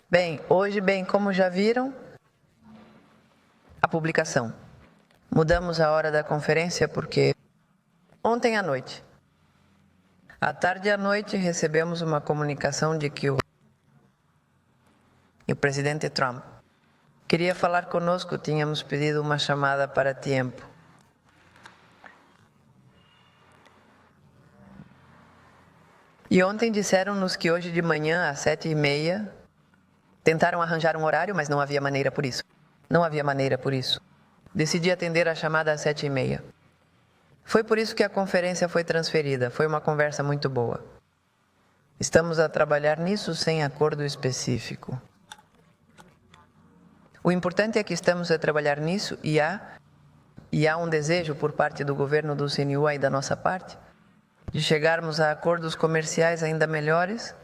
Bem, hoje, como já viram, a publicação. Mudamos a hora da conferência porque ontem à noite, à tarde e à noite, recebemos uma comunicação de que o presidente Trump queria falar conosco, tínhamos pedido uma chamada para tempo. E ontem disseram-nos que hoje de manhã, às 7h30, tentaram arranjar um horário, mas não havia maneira por isso. Não havia maneira por isso. Decidi atender a chamada às 7h30. Foi por isso que a conferência foi transferida. Foi uma conversa muito boa. Estamos a trabalhar nisso sem acordo específico. O importante é que estamos a trabalhar nisso e há um desejo por parte do governo do CNU e da nossa parte de chegarmos a acordos comerciais ainda melhores.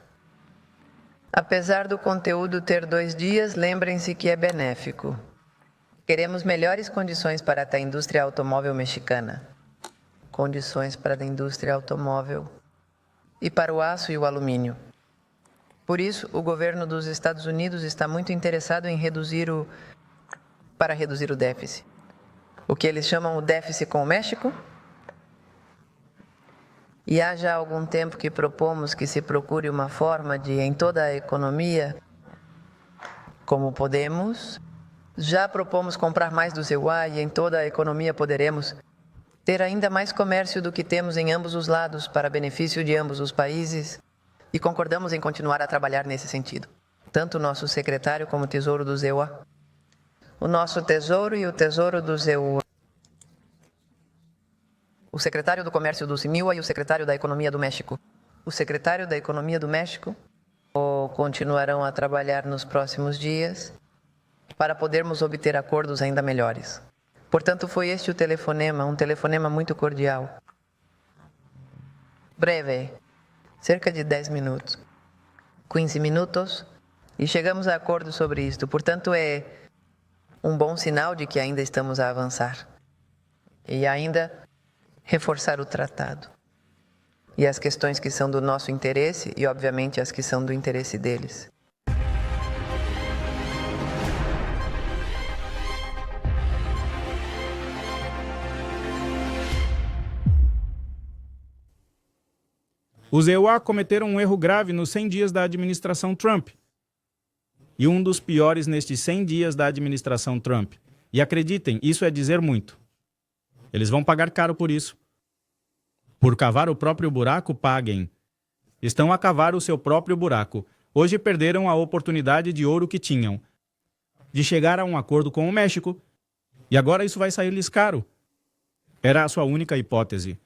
Apesar do conteúdo ter 2 dias, lembrem-se que é benéfico. Queremos melhores condições para a indústria automóvel mexicana. Condições para a indústria automóvel e para o aço e o alumínio. Por isso, o governo dos Estados Unidos está muito interessado em reduzir o déficit. O que eles chamam o déficit com o México. E há já algum tempo que propomos que se procure uma forma de, em toda a economia, como podemos, já propomos comprar mais do CEUA e em toda a economia poderemos ter ainda mais comércio do que temos em ambos os lados, para benefício de ambos os países, e concordamos em continuar a trabalhar nesse sentido. Tanto o nosso secretário como o tesouro do ZEUA. O nosso tesouro e o tesouro do ZEUA. O secretário do Comércio do CNIUA e o secretário da Economia do México. O secretário da Economia do México continuarão a trabalhar nos próximos dias para podermos obter acordos ainda melhores. Portanto, foi este o telefonema, um telefonema muito cordial. Breve, cerca de 10 minutos, 15 minutos, e chegamos a acordo sobre isto. Portanto, é um bom sinal de que ainda estamos a avançar. E ainda reforçar o tratado. E as questões que são do nosso interesse e, obviamente, as que são do interesse deles. Os EUA cometeram um erro grave nos 100 dias da administração Trump. E um dos piores nestes 100 dias da administração Trump. E acreditem, isso é dizer muito. Eles vão pagar caro por isso. Por cavar o próprio buraco, paguem. Estão a cavar o seu próprio buraco. Hoje perderam a oportunidade de ouro que tinham, de chegar a um acordo com o México. E agora isso vai sair-lhes caro. Era a sua única hipótese.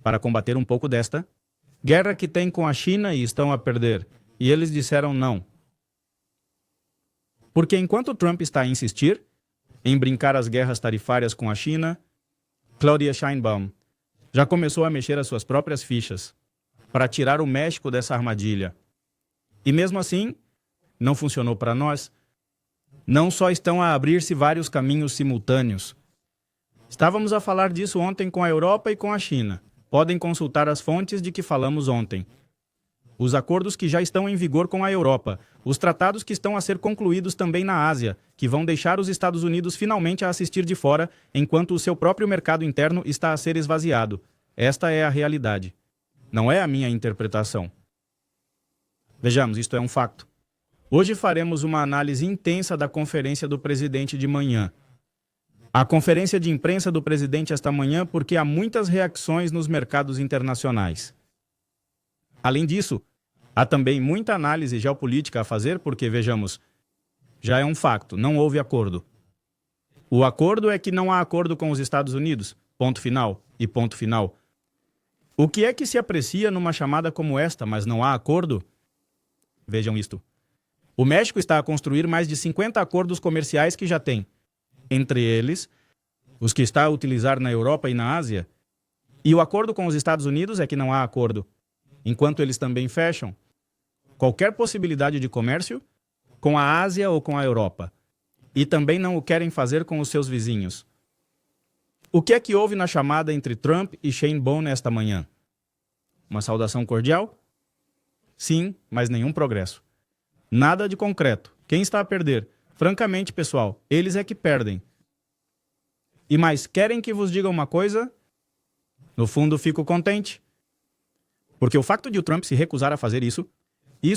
Para combater um pouco desta guerra que tem com a China e estão a perder. E eles disseram não. Porque enquanto Trump está a insistir em brincar as guerras tarifárias com a China, Claudia Sheinbaum já começou a mexer as suas próprias fichas para tirar o México dessa armadilha. E mesmo assim, não funcionou para nós. Não só estão a abrir-se vários caminhos simultâneos. Estávamos a falar disso ontem com a Europa e com a China. Podem consultar as fontes de que falamos ontem. Os acordos que já estão em vigor com a Europa, os tratados que estão a ser concluídos também na Ásia, que vão deixar os Estados Unidos finalmente a assistir de fora, enquanto o seu próprio mercado interno está a ser esvaziado. Esta é a realidade. Não é a minha interpretação. Vejamos, isto é um facto. Hoje faremos uma análise intensa da conferência do presidente de manhã. A conferência de imprensa do presidente esta manhã porque há muitas reações nos mercados internacionais. Além disso, há também muita análise geopolítica a fazer porque, vejamos, já é um facto, não houve acordo. O acordo é que não há acordo com os Estados Unidos, ponto final e ponto final. O que é que se aprecia numa chamada como esta, mas não há acordo? Vejam isto. O México está a construir mais de 50 acordos comerciais que já tem. Entre eles, os que está a utilizar na Europa e na Ásia. E o acordo com os Estados Unidos é que não há acordo. Enquanto eles também fecham qualquer possibilidade de comércio com a Ásia ou com a Europa. E também não o querem fazer com os seus vizinhos. O que é que houve na chamada entre Trump e Sheinbaum nesta manhã? Uma saudação cordial? Sim, mas nenhum progresso. Nada de concreto. Quem está a perder? Francamente, pessoal, eles é que perdem. E mais, querem que vos diga uma coisa? No fundo, fico contente. Porque o facto de o Trump se recusar a fazer isso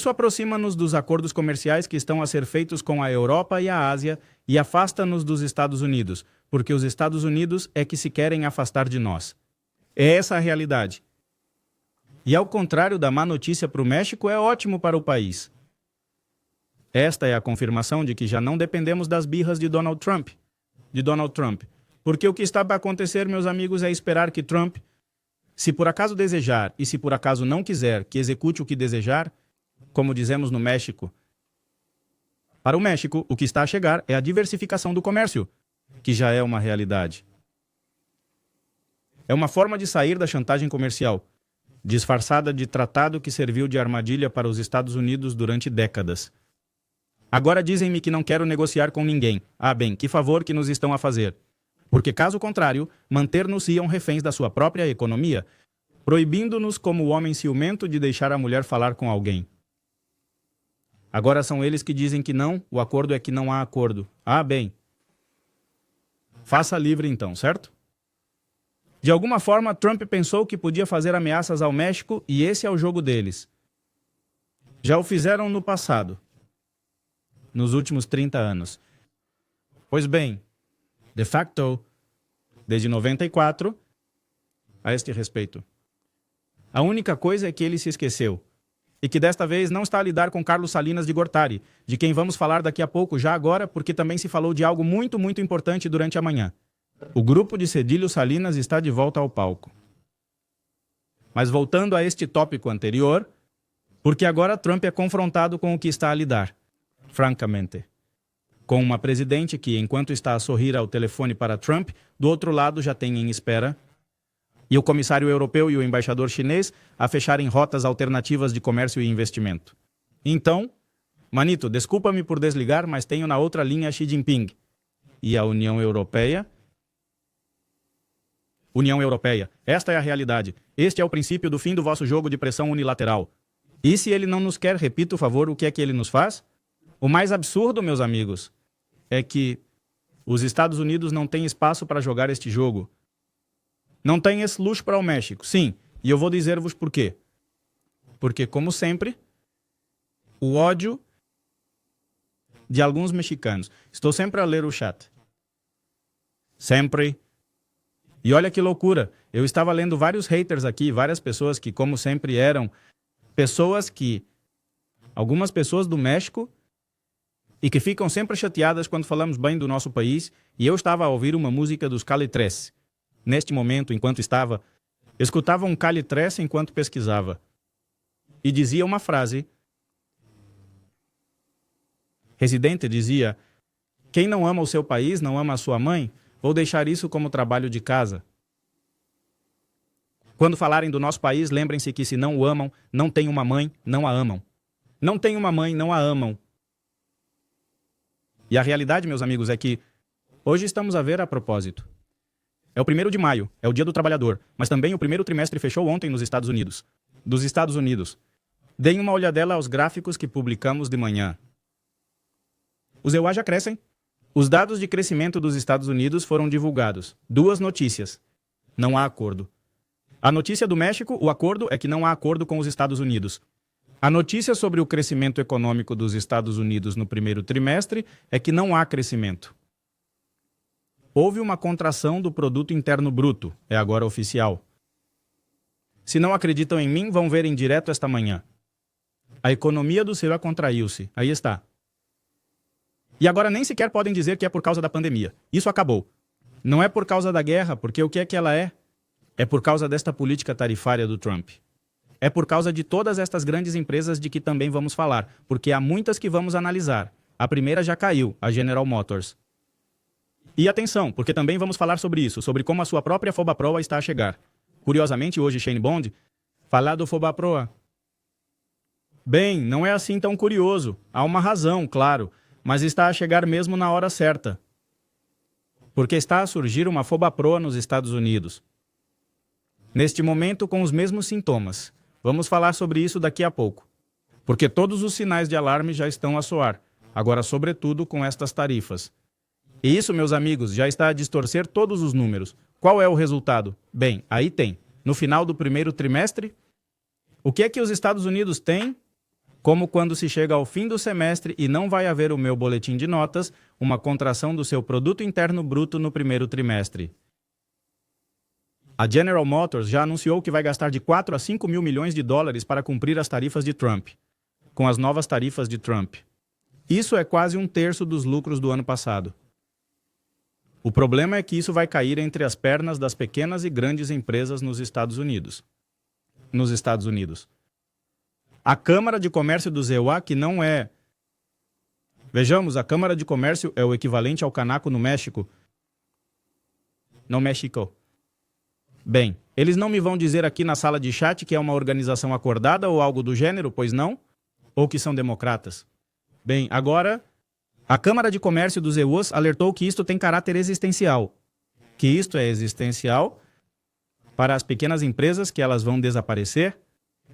aproxima-nos dos acordos comerciais que estão a ser feitos com a Europa e a Ásia e afasta-nos dos Estados Unidos, porque os Estados Unidos é que se querem afastar de nós. É essa a realidade. E ao contrário da má notícia para o México, é ótimo para o país. Esta é a confirmação de que já não dependemos das birras de Donald Trump. Porque o que está para acontecer, meus amigos, é esperar que Trump, se por acaso desejar e se por acaso não quiser que execute o que desejar, como dizemos no México. Para o México, o que está a chegar é a diversificação do comércio, que já é uma realidade. É uma forma de sair da chantagem comercial, disfarçada de tratado que serviu de armadilha para os Estados Unidos durante décadas. Agora dizem-me que não quero negociar com ninguém. Ah, bem, que favor que nos estão a fazer. Porque, caso contrário, manter-nos-iam reféns da sua própria economia, proibindo-nos como o homem ciumento de deixar a mulher falar com alguém. Agora são eles que dizem que não, o acordo é que não há acordo. Ah, bem. Faça livre então, certo? De alguma forma, Trump pensou que podia fazer ameaças ao México e esse é o jogo deles. Já o fizeram no passado. Nos últimos 30 anos. Pois bem, de facto, desde 94, a este respeito. A única coisa é que ele se esqueceu. E que desta vez não está a lidar com Carlos Salinas de Gortari, de quem vamos falar daqui a pouco, já agora, porque também se falou de algo muito, muito importante durante a manhã. O grupo de Cedilho Salinas está de volta ao palco. Mas voltando a este tópico anterior, porque agora Trump é confrontado com o que está a lidar. Francamente. Com uma presidente que, enquanto está a sorrir ao telefone para Trump, do outro lado já tem em espera, e o comissário europeu e o embaixador chinês a fecharem rotas alternativas de comércio e investimento. Então, Manito, desculpa-me por desligar, mas tenho na outra linha Xi Jinping. E a União Europeia? União Europeia. Esta é a realidade. Este é o princípio do fim do vosso jogo de pressão unilateral. E se ele não nos quer, repita, por favor, o que é que ele nos faz? O mais absurdo, meus amigos, é que os Estados Unidos não têm espaço para jogar este jogo. Não tem esse luxo para o México, sim, e eu vou dizer-vos por quê. Porque, como sempre, o ódio de alguns mexicanos. Estou sempre a ler o chat. Sempre. E olha que loucura, eu estava lendo vários haters aqui, várias pessoas que, como sempre, eram pessoas que... Algumas pessoas do México e que ficam sempre chateadas quando falamos bem do nosso país, e eu estava a ouvir uma música dos Cali 3. Neste momento, enquanto escutava um Cali 3 enquanto pesquisava. E dizia uma frase. Residente dizia: quem não ama o seu país, não ama a sua mãe, vou deixar isso como trabalho de casa. Quando falarem do nosso país, lembrem-se que se não o amam, não tem uma mãe, não a amam. Não tem uma mãe, não a amam. E a realidade, meus amigos, é que hoje estamos a ver a propósito. É o 1º de maio, é o Dia do Trabalhador, mas também o primeiro trimestre fechou ontem nos Estados Unidos. Dos Estados Unidos. Deem uma olhadela aos gráficos que publicamos de manhã. Os EUA já crescem. Os dados de crescimento dos Estados Unidos foram divulgados. 2 notícias. Não há acordo. A notícia do México, o acordo é que não há acordo com os Estados Unidos. A notícia sobre o crescimento econômico dos Estados Unidos no primeiro trimestre é que não há crescimento. Houve uma contração do produto interno bruto, é agora oficial. Se não acreditam em mim, vão ver em direto esta manhã. A economia do CEA contraiu-se, aí está. E agora nem sequer podem dizer que é por causa da pandemia. Isso acabou. Não é por causa da guerra, porque o que é que ela é? É por causa desta política tarifária do Trump. É por causa de todas estas grandes empresas de que também vamos falar, porque há muitas que vamos analisar. A primeira já caiu, a General Motors. E atenção, porque também vamos falar sobre isso, sobre como a sua própria FOBAPROA está a chegar. Curiosamente, hoje, Shane Bond, falar do FOBAPROA. Bem, não é assim tão curioso. Há uma razão, claro, mas está a chegar mesmo na hora certa. Porque está a surgir uma FOBAPROA nos Estados Unidos. Neste momento, com os mesmos sintomas. Vamos falar sobre isso daqui a pouco. porque todos os sinais de alarme já estão a soar, agora sobretudo com estas tarifas. E isso, meus amigos, já está a distorcer todos os números. Qual é o resultado? Bem, aí tem. No final do primeiro trimestre, o que é que os Estados Unidos têm? Como quando se chega ao fim do semestre e não vai haver o meu boletim de notas, uma contração do seu produto interno bruto no primeiro trimestre. A General Motors já anunciou que vai gastar de 4 a 5 mil milhões de dólares para cumprir as tarifas de Trump, com as novas tarifas de Trump. Isso é quase 1/3 dos lucros do ano passado. O problema é que isso vai cair entre as pernas das pequenas e grandes empresas nos Estados Unidos. A Câmara de Comércio do EUA, que não é... Vejamos, a Câmara de Comércio é o equivalente ao Canaco no México. No México. Bem, eles não me vão dizer aqui na sala de chat que é uma organização acordada ou algo do gênero, pois não? Ou que são democratas? Bem, agora... A Câmara de Comércio dos EUs alertou que isto tem caráter existencial. Que isto é existencial para as pequenas empresas, que elas vão desaparecer,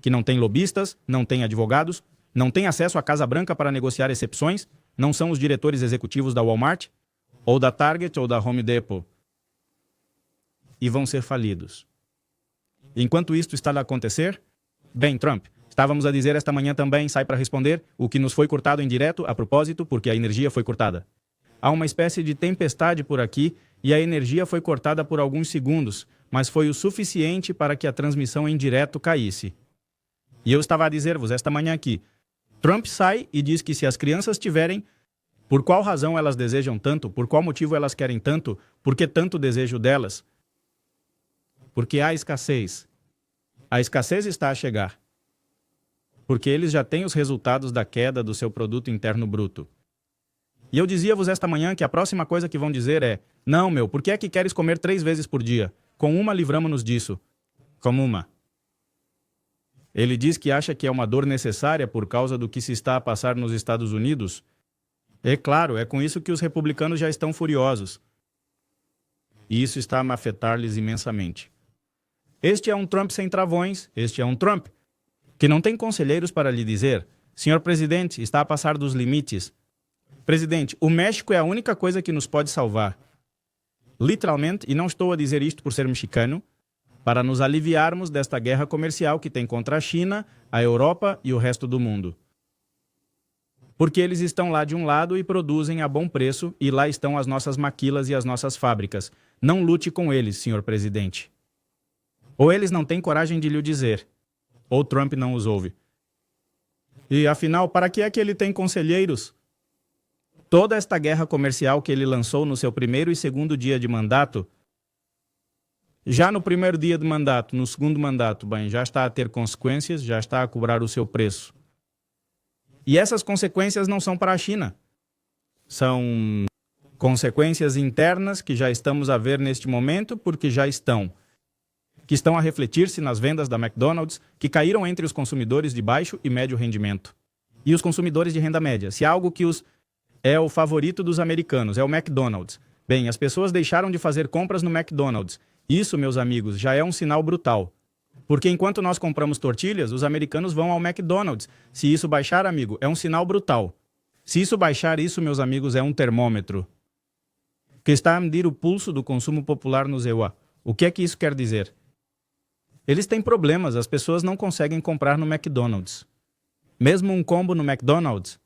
que não têm lobistas, não têm advogados, não têm acesso à Casa Branca para negociar exceções, não são os diretores executivos da Walmart, ou da Target, ou da Home Depot. E vão ser falidos. Enquanto isto está a acontecer, bem, Trump... Estávamos a dizer esta manhã também, sai para responder, o que nos foi cortado em direto, a propósito, porque a energia foi cortada. Há uma espécie de tempestade por aqui e a energia foi cortada por alguns segundos, mas foi o suficiente para que a transmissão em direto caísse. E eu estava a dizer-vos esta manhã aqui, Trump sai e diz que se as crianças tiverem, por qual razão elas desejam tanto, por qual motivo elas querem tanto, por que tanto desejo delas? Porque há escassez. A escassez está a chegar. Porque eles já têm os resultados da queda do seu produto interno bruto. E eu dizia-vos esta manhã que a próxima coisa que vão dizer é: não, meu, por que é que queres comer 3 vezes por dia? Com uma livramos-nos disso. Com uma. Ele diz que acha que é uma dor necessária por causa do que se está a passar nos Estados Unidos. É claro, é com isso que os republicanos já estão furiosos. E isso está a me afetar-lhes imensamente. Este é um Trump sem travões, este é um Trump que não tem conselheiros para lhe dizer: senhor presidente, está a passar dos limites. Presidente, o México é a única coisa que nos pode salvar. Literalmente, e não estou a dizer isto por ser mexicano, para nos aliviarmos desta guerra comercial que tem contra a China, a Europa e o resto do mundo. Porque eles estão lá de um lado e produzem a bom preço, e lá estão as nossas maquilas e as nossas fábricas. Não lute com eles, senhor presidente. Ou eles não têm coragem de lhe dizer, ou Trump não os ouve. E, afinal, para que é que ele tem conselheiros? Toda esta guerra comercial que ele lançou no seu primeiro e segundo dia de mandato, já no primeiro dia de mandato, no segundo mandato, bem, já está a ter consequências, já está a cobrar o seu preço. E essas consequências não são para a China. São consequências internas que já estamos a ver neste momento, porque já estão. Que estão a refletir-se nas vendas da McDonald's, que caíram entre os consumidores de baixo e médio rendimento. E os consumidores de renda média. Se há algo que é o favorito dos americanos, é o McDonald's. Bem, as pessoas deixaram de fazer compras no McDonald's. Isso, meus amigos, já é um sinal brutal. Porque enquanto nós compramos tortilhas, os americanos vão ao McDonald's. Se isso baixar, amigo, é um sinal brutal. Se isso baixar, isso, meus amigos, é um termômetro que está a medir o pulso do consumo popular no EUA. O que é que isso quer dizer? Eles têm problemas, as pessoas não conseguem comprar no McDonald's. Mesmo um combo no McDonald's.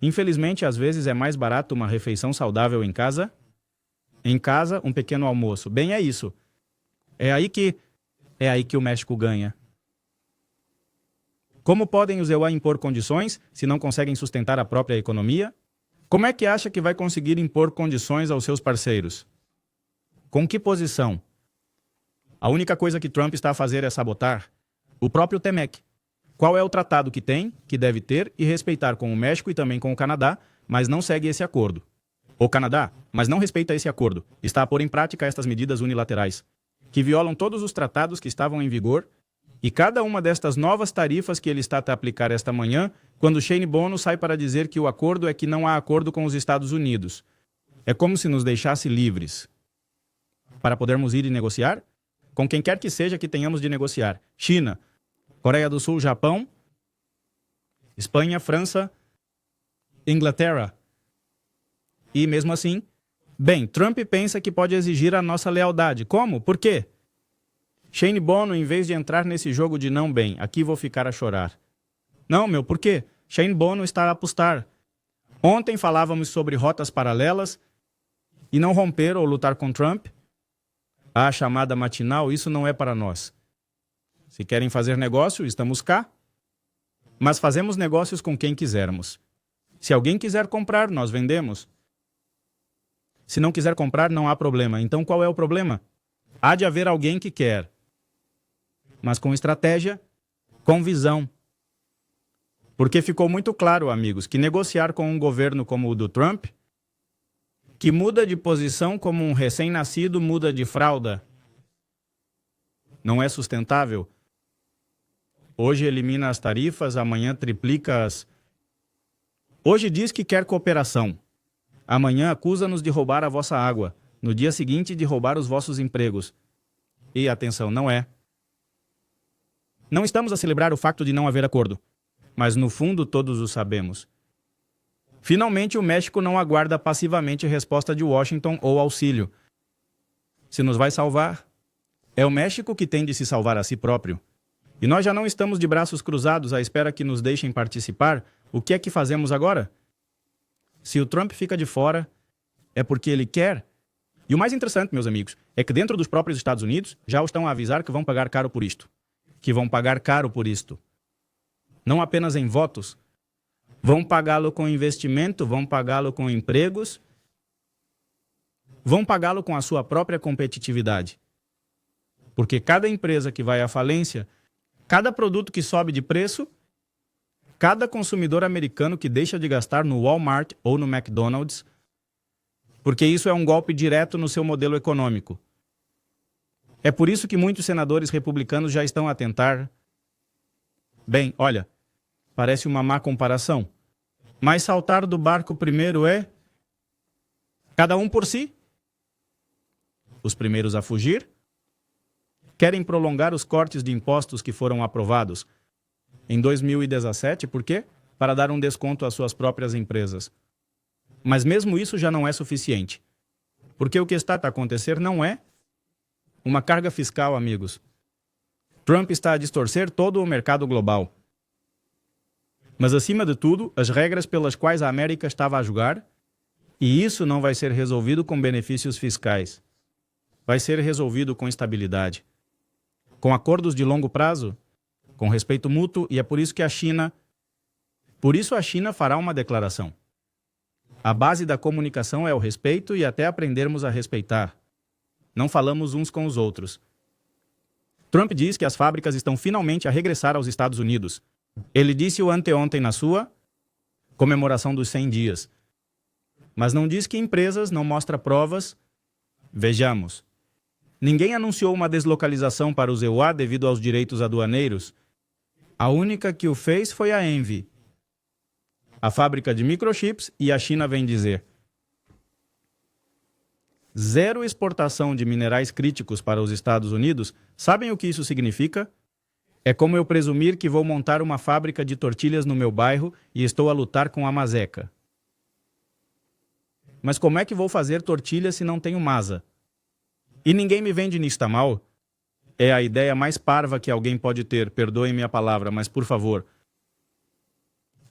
Infelizmente, às vezes é mais barato uma refeição saudável em casa. Em casa, um pequeno almoço. Bem, é isso. É aí que o México ganha. Como podem os EUA impor condições se não conseguem sustentar a própria economia? Como é que acha que vai conseguir impor condições aos seus parceiros? Com que posição? A única coisa que Trump está a fazer é sabotar o próprio TEMEC. Qual é o tratado que tem, que deve ter e respeitar com o México e também com o Canadá, mas não segue esse acordo? O Canadá, mas não respeita esse acordo, está a pôr em prática estas medidas unilaterais, que violam todos os tratados que estavam em vigor, e cada uma destas novas tarifas que ele está a aplicar esta manhã, quando Shane Bono sai para dizer que o acordo é que não há acordo com os Estados Unidos. É como se nos deixasse livres para podermos ir e negociar com quem quer que seja que tenhamos de negociar. China, Coreia do Sul, Japão, Espanha, França, Inglaterra. E mesmo assim, bem, Trump pensa que pode exigir a nossa lealdade. Como? Por quê? Shane Bono, em vez de entrar nesse jogo de não bem, aqui vou ficar a chorar. Não, meu, por quê? Shane Bono está a apostar. Ontem falávamos sobre rotas paralelas e não romper ou lutar com Trump. A chamada matinal, isso não é para nós. Se querem fazer negócio, estamos cá. Mas fazemos negócios com quem quisermos. Se alguém quiser comprar, nós vendemos. Se não quiser comprar, não há problema. Então qual é o problema? Há de haver alguém que quer. Mas com estratégia, com visão. Porque ficou muito claro, amigos, que negociar com um governo como o do Trump, que muda de posição como um recém-nascido muda de fralda, não é sustentável. Hoje elimina as tarifas, amanhã triplica-as. Hoje diz que quer cooperação. Amanhã acusa-nos de roubar a vossa água. No dia seguinte, de roubar os vossos empregos. E atenção, não é. Não estamos a celebrar o facto de não haver acordo. Mas no fundo todos o sabemos. Finalmente o México não aguarda passivamente resposta de Washington ou auxílio. Se nos vai salvar, é o México que tem de se salvar a si próprio. E nós já não estamos de braços cruzados à espera que nos deixem participar. O que é que fazemos agora? Se o Trump fica de fora, é porque ele quer. E o mais interessante, meus amigos, é que dentro dos próprios Estados Unidos já o estão a avisar que vão pagar caro por isto. Que vão pagar caro por isto. Não apenas em votos. Vão pagá-lo com investimento, vão pagá-lo com empregos, vão pagá-lo com a sua própria competitividade. Porque cada empresa que vai à falência, cada produto que sobe de preço, cada consumidor americano que deixa de gastar no Walmart ou no McDonald's, porque isso é um golpe direto no seu modelo econômico. É por isso que muitos senadores republicanos já estão a tentar. Bem, olha, parece uma má comparação, mas saltar do barco primeiro é cada um por si. Os primeiros a fugir querem prolongar os cortes de impostos que foram aprovados em 2017, por quê? Para dar um desconto às suas próprias empresas. Mas mesmo isso já não é suficiente. Porque o que está a acontecer não é uma carga fiscal, amigos. Trump está a distorcer todo o mercado global. Mas, acima de tudo, as regras pelas quais a América estava a jogar, e isso não vai ser resolvido com benefícios fiscais. Vai ser resolvido com estabilidade. Com acordos de longo prazo, com respeito mútuo, e é por isso que a China fará uma declaração. A base da comunicação é o respeito e até aprendermos a respeitar. Não falamos uns com os outros. Trump diz que as fábricas estão finalmente a regressar aos Estados Unidos. Ele disse-o anteontem na sua comemoração dos 100 dias. Mas não diz que empresas, não mostra provas. Vejamos. Ninguém anunciou uma deslocalização para os EUA devido aos direitos aduaneiros. A única que o fez foi a Envy, a fábrica de microchips, e a China vem dizer: zero exportação de minerais críticos para os Estados Unidos. Sabem o que isso significa? É como eu presumir que vou montar uma fábrica de tortilhas no meu bairro e estou a lutar com a maseca. Mas como é que vou fazer tortilha se não tenho masa? E ninguém me vende nixtamal? É a ideia mais parva que alguém pode ter, perdoem-me a palavra, mas por favor.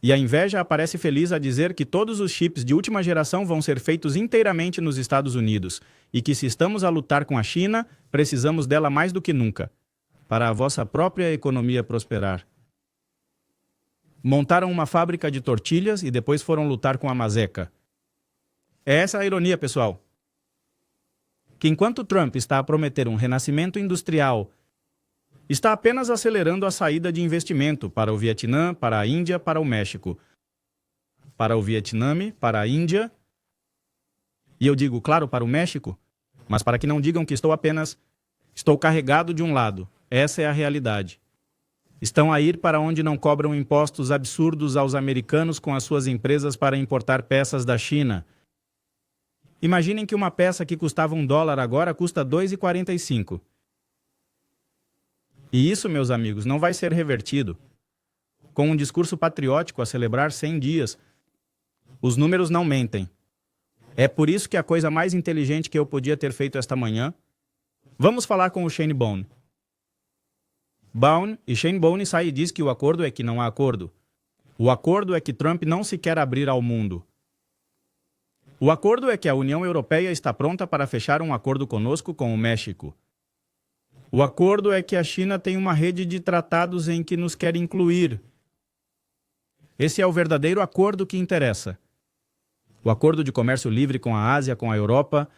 E a inveja aparece feliz a dizer que todos os chips de última geração vão ser feitos inteiramente nos Estados Unidos e que se estamos a lutar com a China, precisamos dela mais do que nunca, para a vossa própria economia prosperar. Montaram uma fábrica de tortilhas e depois foram lutar com a maseca. É essa a ironia, pessoal. Que enquanto Trump está a prometer um renascimento industrial, está apenas acelerando a saída de investimento para o Vietnã, para a Índia, para o México. Para o Vietnã, para a Índia, e eu digo, claro, para o México, mas para que não digam que estou carregado de um lado. Essa é a realidade. Estão a ir para onde não cobram impostos absurdos aos americanos com as suas empresas para importar peças da China. Imaginem que uma peça que custava $1 agora custa $2,45. E isso, meus amigos, não vai ser revertido. com um discurso patriótico a celebrar 100 dias. Os números não mentem. É por isso que a coisa mais inteligente que eu podia ter feito esta manhã... Vamos falar com o Shane Bone. Shane Bone sai e diz que o acordo é que não há acordo. O acordo é que Trump não se quer abrir ao mundo. O acordo é que a União Europeia está pronta para fechar um acordo conosco com o México. O acordo é que a China tem uma rede de tratados em que nos quer incluir. Esse é o verdadeiro acordo que interessa. O acordo de comércio livre com a Ásia, com a Europa.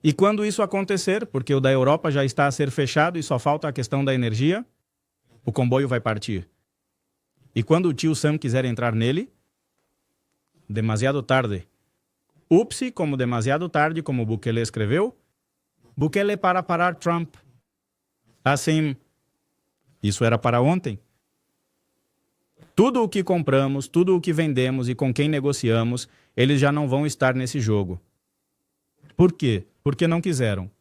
E quando isso acontecer, porque o da Europa já está a ser fechado e só falta a questão da energia, o comboio vai partir. E quando o tio Sam quiser entrar nele, demasiado tarde. Upsi, como demasiado tarde, como Bukele escreveu, Bukele para parar Trump. Assim, isso era para ontem. Tudo o que compramos, tudo o que vendemos e com quem negociamos, eles já não vão estar nesse jogo. Por quê? Porque não quiseram.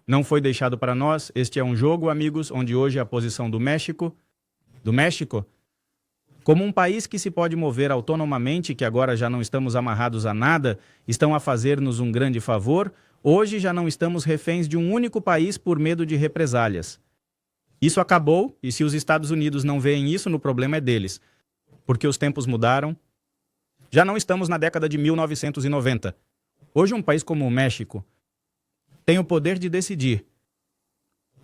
Não foi deixado para nós. Este é um jogo, amigos, onde hoje a posição do México, como um país que se pode mover autonomamente, que agora já não estamos amarrados a nada, estão a fazer-nos um grande favor, hoje já não estamos reféns de um único país por medo de represálias. Isso acabou, e se os Estados Unidos não veem isso, no problema é deles. Porque os tempos mudaram. Já não estamos na década de 1990. Hoje um país como o México tem o poder de decidir.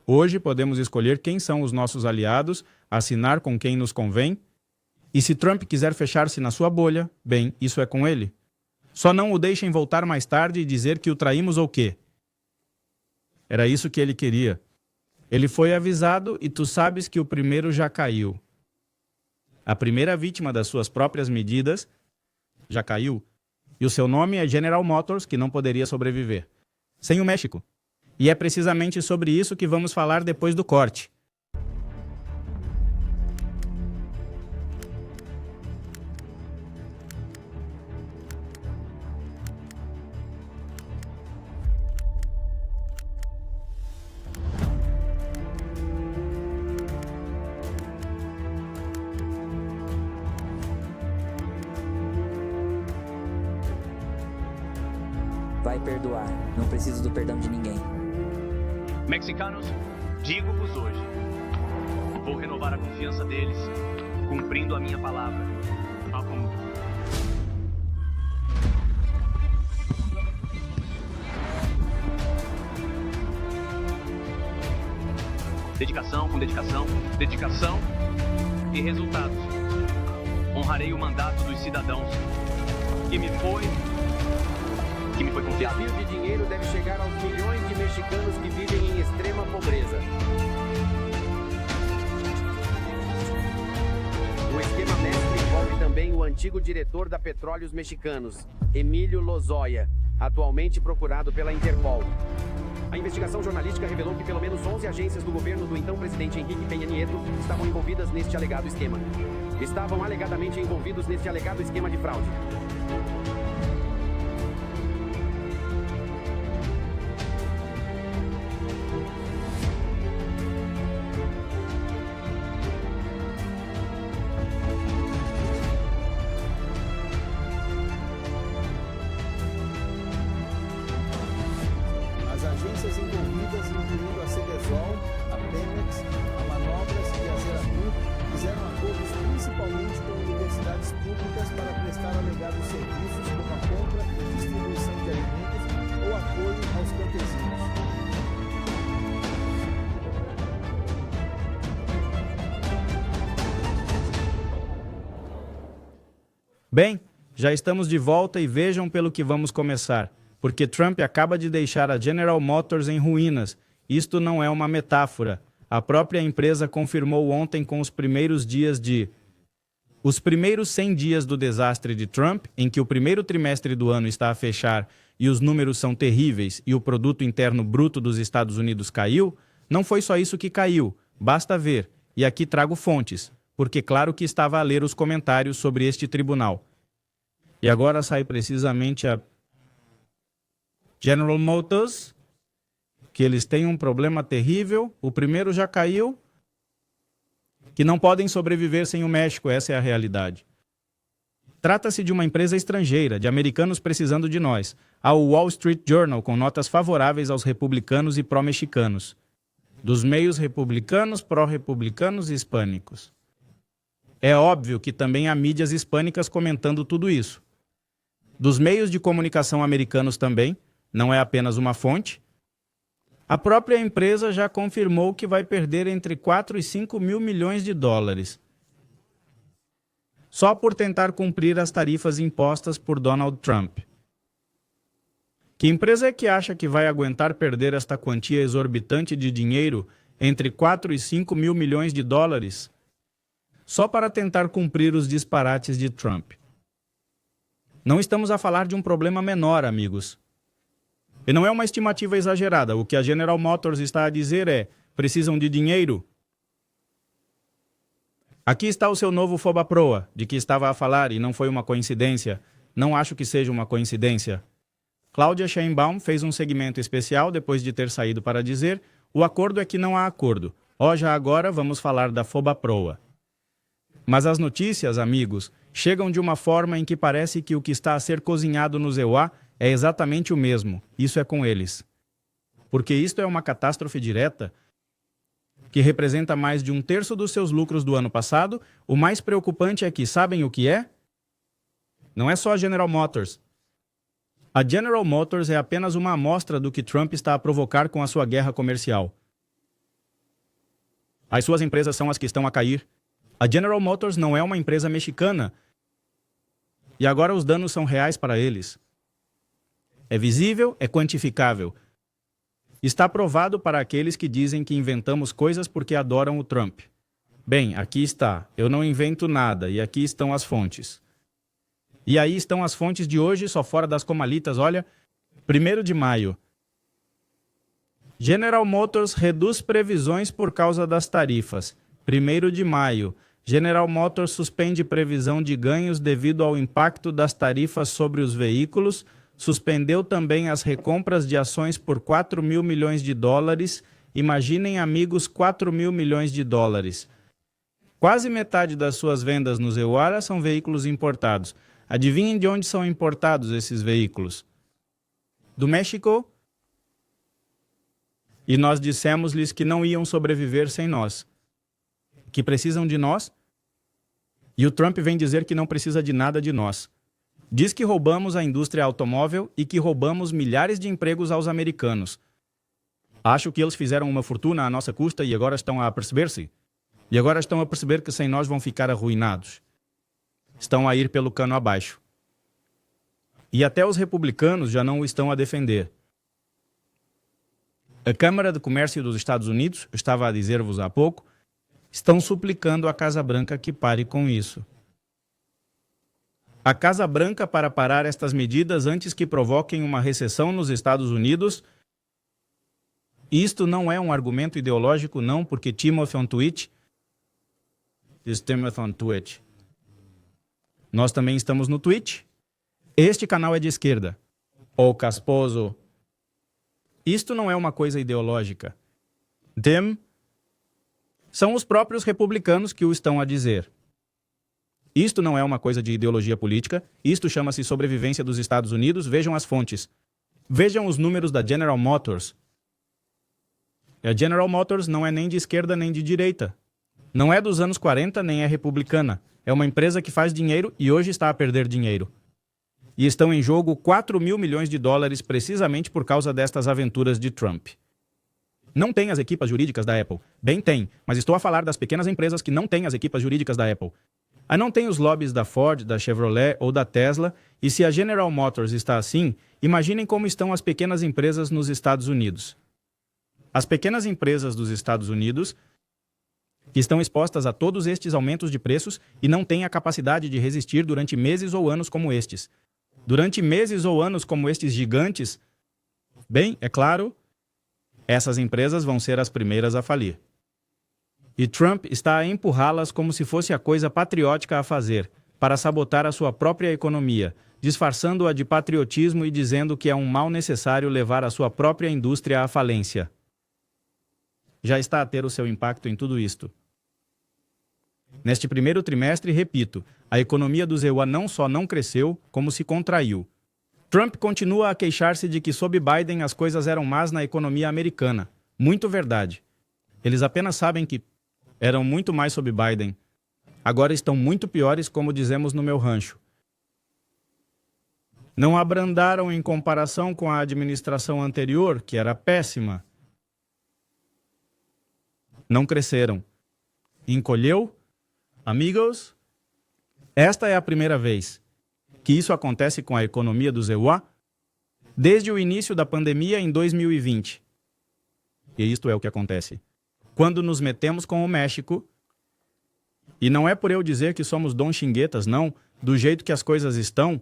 Hoje podemos escolher quem são os nossos aliados, assinar com quem nos convém, e se Trump quiser fechar-se na sua bolha, bem, isso é com ele. Só não o deixem voltar mais tarde e dizer que o traímos ou quê? Era isso que ele queria. Ele foi avisado e tu sabes que o primeiro já caiu. A primeira vítima das suas próprias medidas já caiu. E o seu nome é General Motors, que não poderia sobreviver. Sem o México. E é precisamente sobre isso que vamos falar depois do corte. Vai perdoar, não preciso do perdão de ninguém. Mexicanos, digo-vos hoje, vou renovar a confiança deles, cumprindo a minha palavra. Tal como... Dedicação com dedicação, dedicação e resultados. Honrarei o mandato dos cidadãos que me foi confiado. O desvio de dinheiro deve chegar aos milhões de mexicanos que vivem em extrema pobreza. O esquema mestre envolve também o antigo diretor da Petróleos Mexicanos, Emílio Lozoya, atualmente procurado pela Interpol. A investigação jornalística revelou que pelo menos 11 agências do governo do então presidente Henrique Peña Nieto estavam envolvidas neste alegado esquema. Estavam alegadamente envolvidos neste alegado esquema de fraude. As agências envolvidas, incluindo a Cedesol, a Pemex, a Manobras e a Zeratur, fizeram acordos principalmente com universidades públicas para prestar alegados serviços como a compra e distribuição de alimentos ou apoio aos campesinos. Bem, já estamos de volta e vejam pelo que vamos começar. Porque Trump acaba de deixar a General Motors em ruínas. Isto não é uma metáfora. A própria empresa confirmou ontem com os primeiros 100 dias do desastre de Trump, em que o primeiro trimestre do ano está a fechar e os números são terríveis e o produto interno bruto dos Estados Unidos caiu, não foi só isso que caiu. Basta ver. E aqui trago fontes, porque claro que estava a ler os comentários sobre este tribunal. E agora sai precisamente a General Motors, que eles têm um problema terrível, o primeiro já caiu, que não podem sobreviver sem o México, essa é a realidade. Trata-se de uma empresa estrangeira, de americanos precisando de nós, ao Wall Street Journal com notas favoráveis aos republicanos e pró-mexicanos, dos meios republicanos, pró-republicanos e hispânicos. É óbvio que também há mídias hispânicas comentando tudo isso. Dos meios de comunicação americanos também, não é apenas uma fonte. A própria empresa já confirmou que vai perder entre 4 e 5 mil milhões de dólares, só por tentar cumprir as tarifas impostas por Donald Trump. Que empresa é que acha que vai aguentar perder esta quantia exorbitante de dinheiro, entre 4 e 5 mil milhões de dólares, só para tentar cumprir os disparates de Trump? Não estamos a falar de um problema menor, amigos. E não é uma estimativa exagerada. O que a General Motors está a dizer é: precisam de dinheiro? Aqui está o seu novo Fobaproa, de que estava a falar e não foi uma coincidência. Não acho que seja uma coincidência. Claudia Sheinbaum fez um segmento especial depois de ter saído para dizer: o acordo é que não há acordo. Já agora vamos falar da Fobaproa. Mas as notícias, amigos, chegam de uma forma em que parece que o que está a ser cozinhado no EUA é exatamente o mesmo. Isso é com eles. Porque isto é uma catástrofe direta que representa mais de 1/3 dos seus lucros do ano passado. O mais preocupante é que, sabem o que é? Não é só a General Motors. A General Motors é apenas uma amostra do que Trump está a provocar com a sua guerra comercial. As suas empresas são as que estão a cair. A General Motors não é uma empresa mexicana. E agora os danos são reais para eles. É visível, é quantificável. Está provado para aqueles que dizem que inventamos coisas porque adoram o Trump. Bem, aqui está. Eu não invento nada e aqui estão as fontes. E aí estão as fontes de hoje, só fora das comalitas, olha. 1º de maio. General Motors reduz previsões por causa das tarifas. 1º de maio. General Motors suspende previsão de ganhos devido ao impacto das tarifas sobre os veículos. Suspendeu também as recompras de ações por 4 mil milhões de dólares. Imaginem, amigos, 4 mil milhões de dólares. Quase metade das suas vendas no EUA são veículos importados. Adivinhem de onde são importados esses veículos? Do México? E nós dissemos-lhes que não iam sobreviver sem nós. Que precisam de nós? E o Trump vem dizer que não precisa de nada de nós. Diz que roubamos a indústria automóvel e que roubamos milhares de empregos aos americanos. Acho que eles fizeram uma fortuna à nossa custa e agora estão a perceber-se. E agora estão a perceber que sem nós vão ficar arruinados. Estão a ir pelo cano abaixo. E até os republicanos já não o estão a defender. A Câmara de Comércio dos Estados Unidos, estava a dizer-vos há pouco, estão suplicando à Casa Branca que pare com isso. A Casa Branca para parar estas medidas antes que provoquem uma recessão nos Estados Unidos. Isto não é um argumento ideológico, não, porque Timothy on Twitch. Timothy on Twitch. Nós também estamos no Twitch. Este canal é de esquerda. O Casposo. Isto não é uma coisa ideológica. São os próprios republicanos que o estão a dizer. Isto não é uma coisa de ideologia política. Isto chama-se sobrevivência dos Estados Unidos. Vejam as fontes. Vejam os números da General Motors. A General Motors não é nem de esquerda nem de direita. Não é dos anos 40 nem é republicana. É uma empresa que faz dinheiro e hoje está a perder dinheiro. E estão em jogo 4 mil milhões de dólares precisamente por causa destas aventuras de Trump. Não tem as equipas jurídicas da Apple. Bem tem, mas estou a falar das pequenas empresas que não têm as equipas jurídicas da Apple. Não tem os lobbies da Ford, da Chevrolet ou da Tesla, e se a General Motors está assim, imaginem como estão as pequenas empresas nos Estados Unidos. As pequenas empresas dos Estados Unidos que estão expostas a todos estes aumentos de preços e não têm a capacidade de resistir durante meses ou anos como estes. Durante meses ou anos como estes gigantes, bem, é claro, essas empresas vão ser as primeiras a falir. E Trump está a empurrá-las como se fosse a coisa patriótica a fazer, para sabotar a sua própria economia, disfarçando-a de patriotismo e dizendo que é um mal necessário levar a sua própria indústria à falência. Já está a ter o seu impacto em tudo isto. Neste primeiro trimestre, repito, a economia dos EUA não só não cresceu, como se contraiu. Trump continua a queixar-se de que sob Biden as coisas eram más na economia americana. Muito verdade. Eles apenas sabem que eram muito mais sob Biden. Agora estão muito piores, como dizemos no meu rancho. Não abrandaram em comparação com a administração anterior, que era péssima. Não cresceram. Encolheu? Amigos, esta é a primeira vez que isso acontece com a economia dos EUA desde o início da pandemia em 2020. E isto é o que acontece. Quando nos metemos com o México, e não é por eu dizer que somos Dom Xinguetas, não, do jeito que as coisas estão,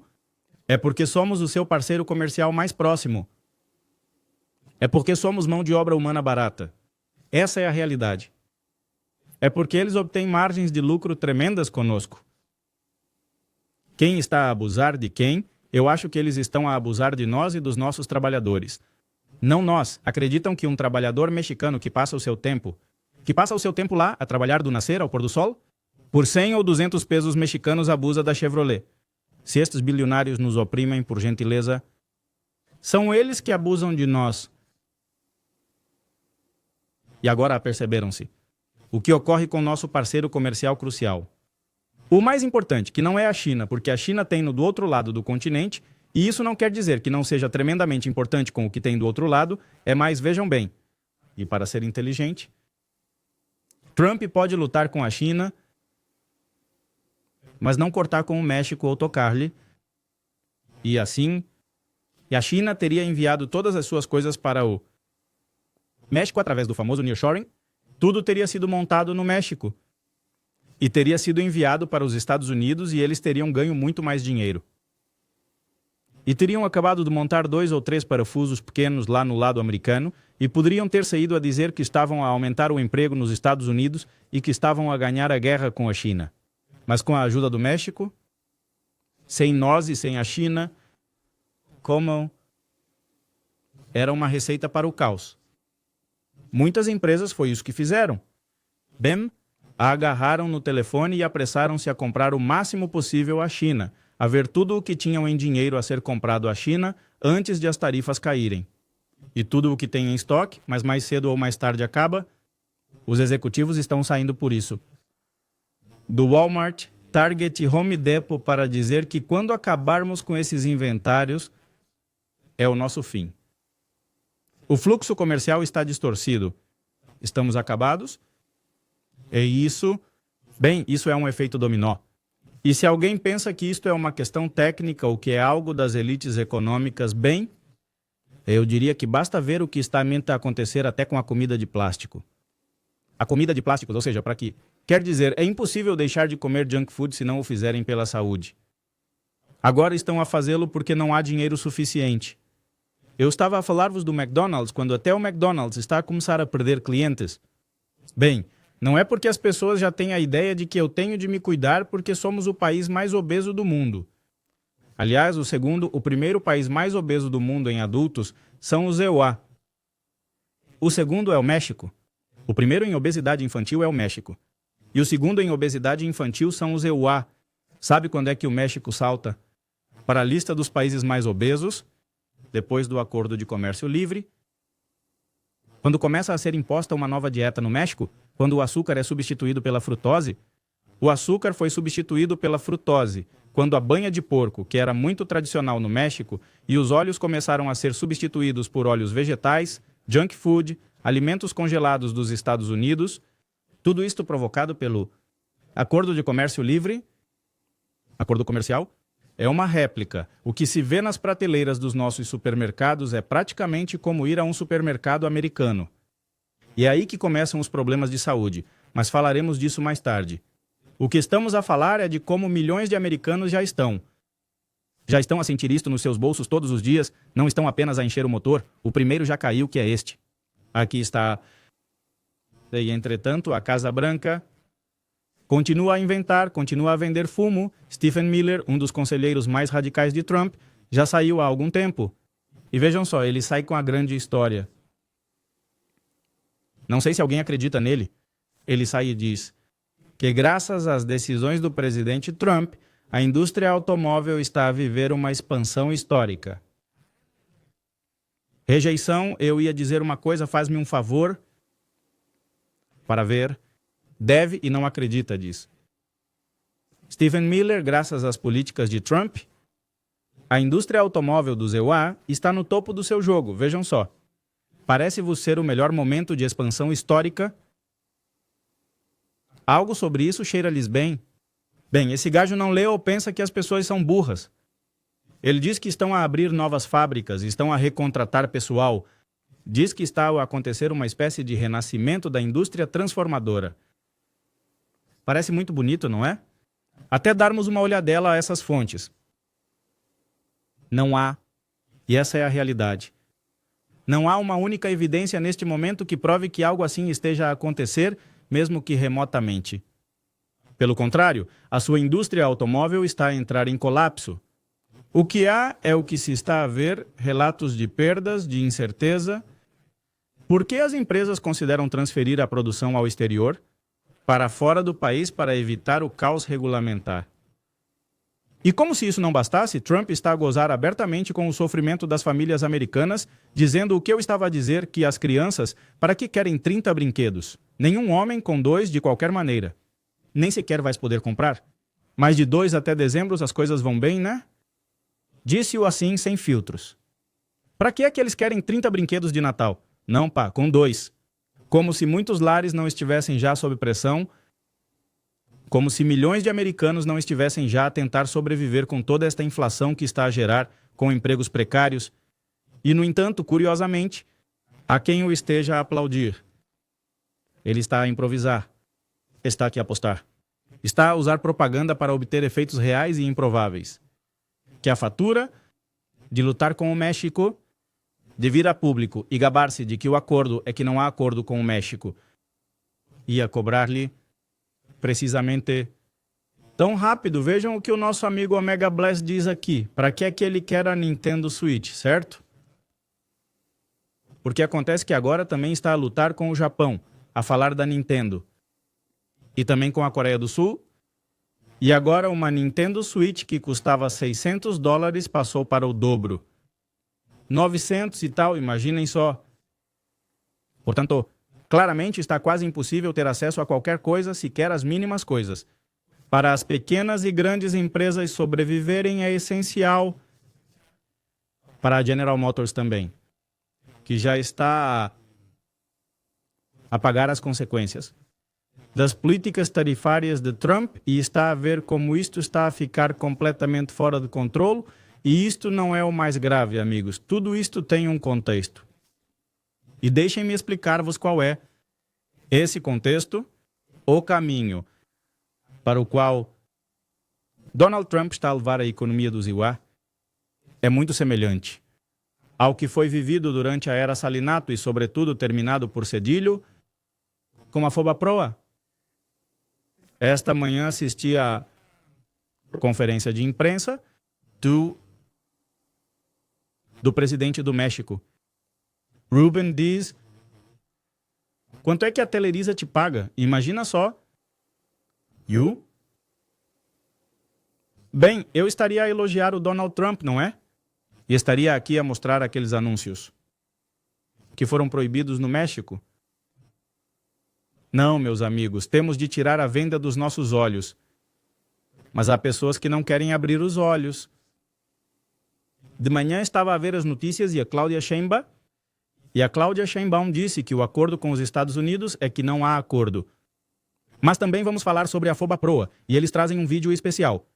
é porque somos o seu parceiro comercial mais próximo. É porque somos mão de obra humana barata. Essa é a realidade. É porque eles obtêm margens de lucro tremendas conosco. Quem está a abusar de quem? Eu acho que eles estão a abusar de nós e dos nossos trabalhadores. Não nós. Acreditam que um trabalhador mexicano que passa o seu tempo lá a trabalhar do nascer ao pôr do sol, por 100 ou 200 pesos mexicanos abusa da Chevrolet. Se estes bilionários nos oprimem, por gentileza, são eles que abusam de nós. E agora aperceberam-se. O que ocorre com nosso parceiro comercial crucial? O mais importante, que não é a China, porque a China tem no do outro lado do continente, e isso não quer dizer que não seja tremendamente importante com o que tem do outro lado, é mais, vejam bem, e para ser inteligente, Trump pode lutar com a China, mas não cortar com o México ou tocar-lhe, e assim, a China teria enviado todas as suas coisas para o México através do famoso nearshoring. Tudo teria sido montado no México e teria sido enviado para os Estados Unidos e eles teriam ganho muito mais dinheiro. E teriam acabado de montar 2 ou 3 parafusos pequenos lá no lado americano e poderiam ter saído a dizer que estavam a aumentar o emprego nos Estados Unidos e que estavam a ganhar a guerra com a China. Mas com a ajuda do México, sem nós e sem a China, como era uma receita para o caos. Muitas empresas foi isso que fizeram. Bem, a agarraram no telefone e apressaram-se a comprar o máximo possível à China, a ver tudo o que tinham em dinheiro a ser comprado à China antes de as tarifas caírem. E tudo o que tem em estoque, mas mais cedo ou mais tarde acaba, os executivos estão saindo por isso. Do Walmart, Target e Home Depot para dizer que quando acabarmos com esses inventários, é o nosso fim. O fluxo comercial está distorcido. Estamos acabados? É isso. Bem, isso é um efeito dominó. E se alguém pensa que isto é uma questão técnica ou que é algo das elites econômicas, bem, eu diria que basta ver o que está a acontecer até com a comida de plástico. A comida de plásticos, ou seja, para que? Quer dizer, é impossível deixar de comer junk food se não o fizerem pela saúde. Agora estão a fazê-lo porque não há dinheiro suficiente. Eu estava a falar-vos do McDonald's quando até o McDonald's está a começar a perder clientes. Bem, não é porque as pessoas já têm a ideia de que eu tenho de me cuidar porque somos o país mais obeso do mundo. Aliás, o primeiro país mais obeso do mundo em adultos são os EUA. O segundo é o México. O primeiro em obesidade infantil é o México. E o segundo em obesidade infantil são os EUA. Sabe quando é que o México salta para a lista dos países mais obesos? Depois do Acordo de Comércio Livre. Quando começa a ser imposta uma nova dieta no México, quando o açúcar é substituído pela frutose, o açúcar foi substituído pela frutose, quando a banha de porco, que era muito tradicional no México, e os óleos começaram a ser substituídos por óleos vegetais, junk food, alimentos congelados dos Estados Unidos, tudo isto provocado pelo Acordo de Comércio Livre, Acordo Comercial, é uma réplica. O que se vê nas prateleiras dos nossos supermercados é praticamente como ir a um supermercado americano. E é aí que começam os problemas de saúde, mas falaremos disso mais tarde. O que estamos a falar é de como milhões de americanos já estão a sentir isto nos seus bolsos todos os dias, não estão apenas a encher o motor, o primeiro já caiu, que é este. Aqui está. E, entretanto, a Casa Branca continua a inventar, continua a vender fumo. Stephen Miller, um dos conselheiros mais radicais de Trump, já saiu há algum tempo. E vejam só, ele sai com a grande história. Não sei se alguém acredita nele. Ele sai e diz: que, graças às decisões do presidente Trump, a indústria automóvel está a viver uma expansão histórica. Rejeição, eu ia dizer uma coisa, faz-me um favor para ver, deve e não acredita disso. Stephen Miller, graças às políticas de Trump, a indústria automóvel dos EUA está no topo do seu jogo, vejam só. Parece-vos ser o melhor momento de expansão histórica? Algo sobre isso cheira-lhes bem? Bem, esse gajo não lê ou pensa que as pessoas são burras. Ele diz que estão a abrir novas fábricas, estão a recontratar pessoal. Diz que está a acontecer uma espécie de renascimento da indústria transformadora. Parece muito bonito, não é? Até darmos uma olhadela a essas fontes. Não há, e essa é a realidade. Não há uma única evidência neste momento que prove que algo assim esteja a acontecer, mesmo que remotamente. Pelo contrário, a sua indústria automóvel está a entrar em colapso. O que há é o que se está a ver, relatos de perdas, de incerteza. Por que as empresas consideram transferir a produção ao exterior, para fora do país, para evitar o caos regulamentar? E como se isso não bastasse, Trump está a gozar abertamente com o sofrimento das famílias americanas, dizendo o que eu estava a dizer, que as crianças, para que querem 30 brinquedos? Nenhum homem com 2 de qualquer maneira. Nem sequer vais poder comprar. Mas de 2 até dezembro as coisas vão bem, né? Disse-o assim, sem filtros. Para que é que eles querem 30 brinquedos de Natal? Não, pá, com 2. Como se muitos lares não estivessem já sob pressão, como se milhões de americanos não estivessem já a tentar sobreviver com toda esta inflação que está a gerar, com empregos precários. E, no entanto, curiosamente, há quem o esteja a aplaudir. Ele está a improvisar. Está aqui a apostar. Está a usar propaganda para obter efeitos reais e improváveis. Que a fatura de lutar com o México, de vir a público e gabar-se de que o acordo é que não há acordo com o México, ia cobrar-lhe precisamente tão rápido. Vejam o que o nosso amigo Omega Bless diz aqui. Para que é que ele quer a Nintendo Switch, certo? Porque acontece que agora também está a lutar com o Japão, a falar da Nintendo. E também com a Coreia do Sul. E agora uma Nintendo Switch que custava $600 passou para o dobro. 900 e tal, imaginem só. Portanto, claramente está quase impossível ter acesso a qualquer coisa, sequer as mínimas coisas. Para as pequenas e grandes empresas sobreviverem é essencial. Para a General Motors também, que já está a pagar as consequências das políticas tarifárias de Trump e está a ver como isto está a ficar completamente fora de controle. E isto não é o mais grave, amigos. Tudo isto tem um contexto. E deixem-me explicar-vos qual é esse contexto, o caminho para o qual Donald Trump está a levar a economia dos EUA é muito semelhante ao que foi vivido durante a era Salinato e, sobretudo, terminado por Cedilho, com a FOBAPROA. Esta manhã assisti à conferência de imprensa do presidente do México. Rubén diz: quanto é que a Televisa te paga? Imagina só. Bem, eu estaria a elogiar o Donald Trump, não é? E estaria aqui a mostrar aqueles anúncios que foram proibidos no México. Não, meus amigos, temos de tirar a venda dos nossos olhos. Mas há pessoas que não querem abrir os olhos. De manhã estava a ver as notícias e a Claudia Sheinbaum disse que o acordo com os Estados Unidos é que não há acordo. Mas também vamos falar sobre a FOBAPROA, e eles trazem um vídeo especial.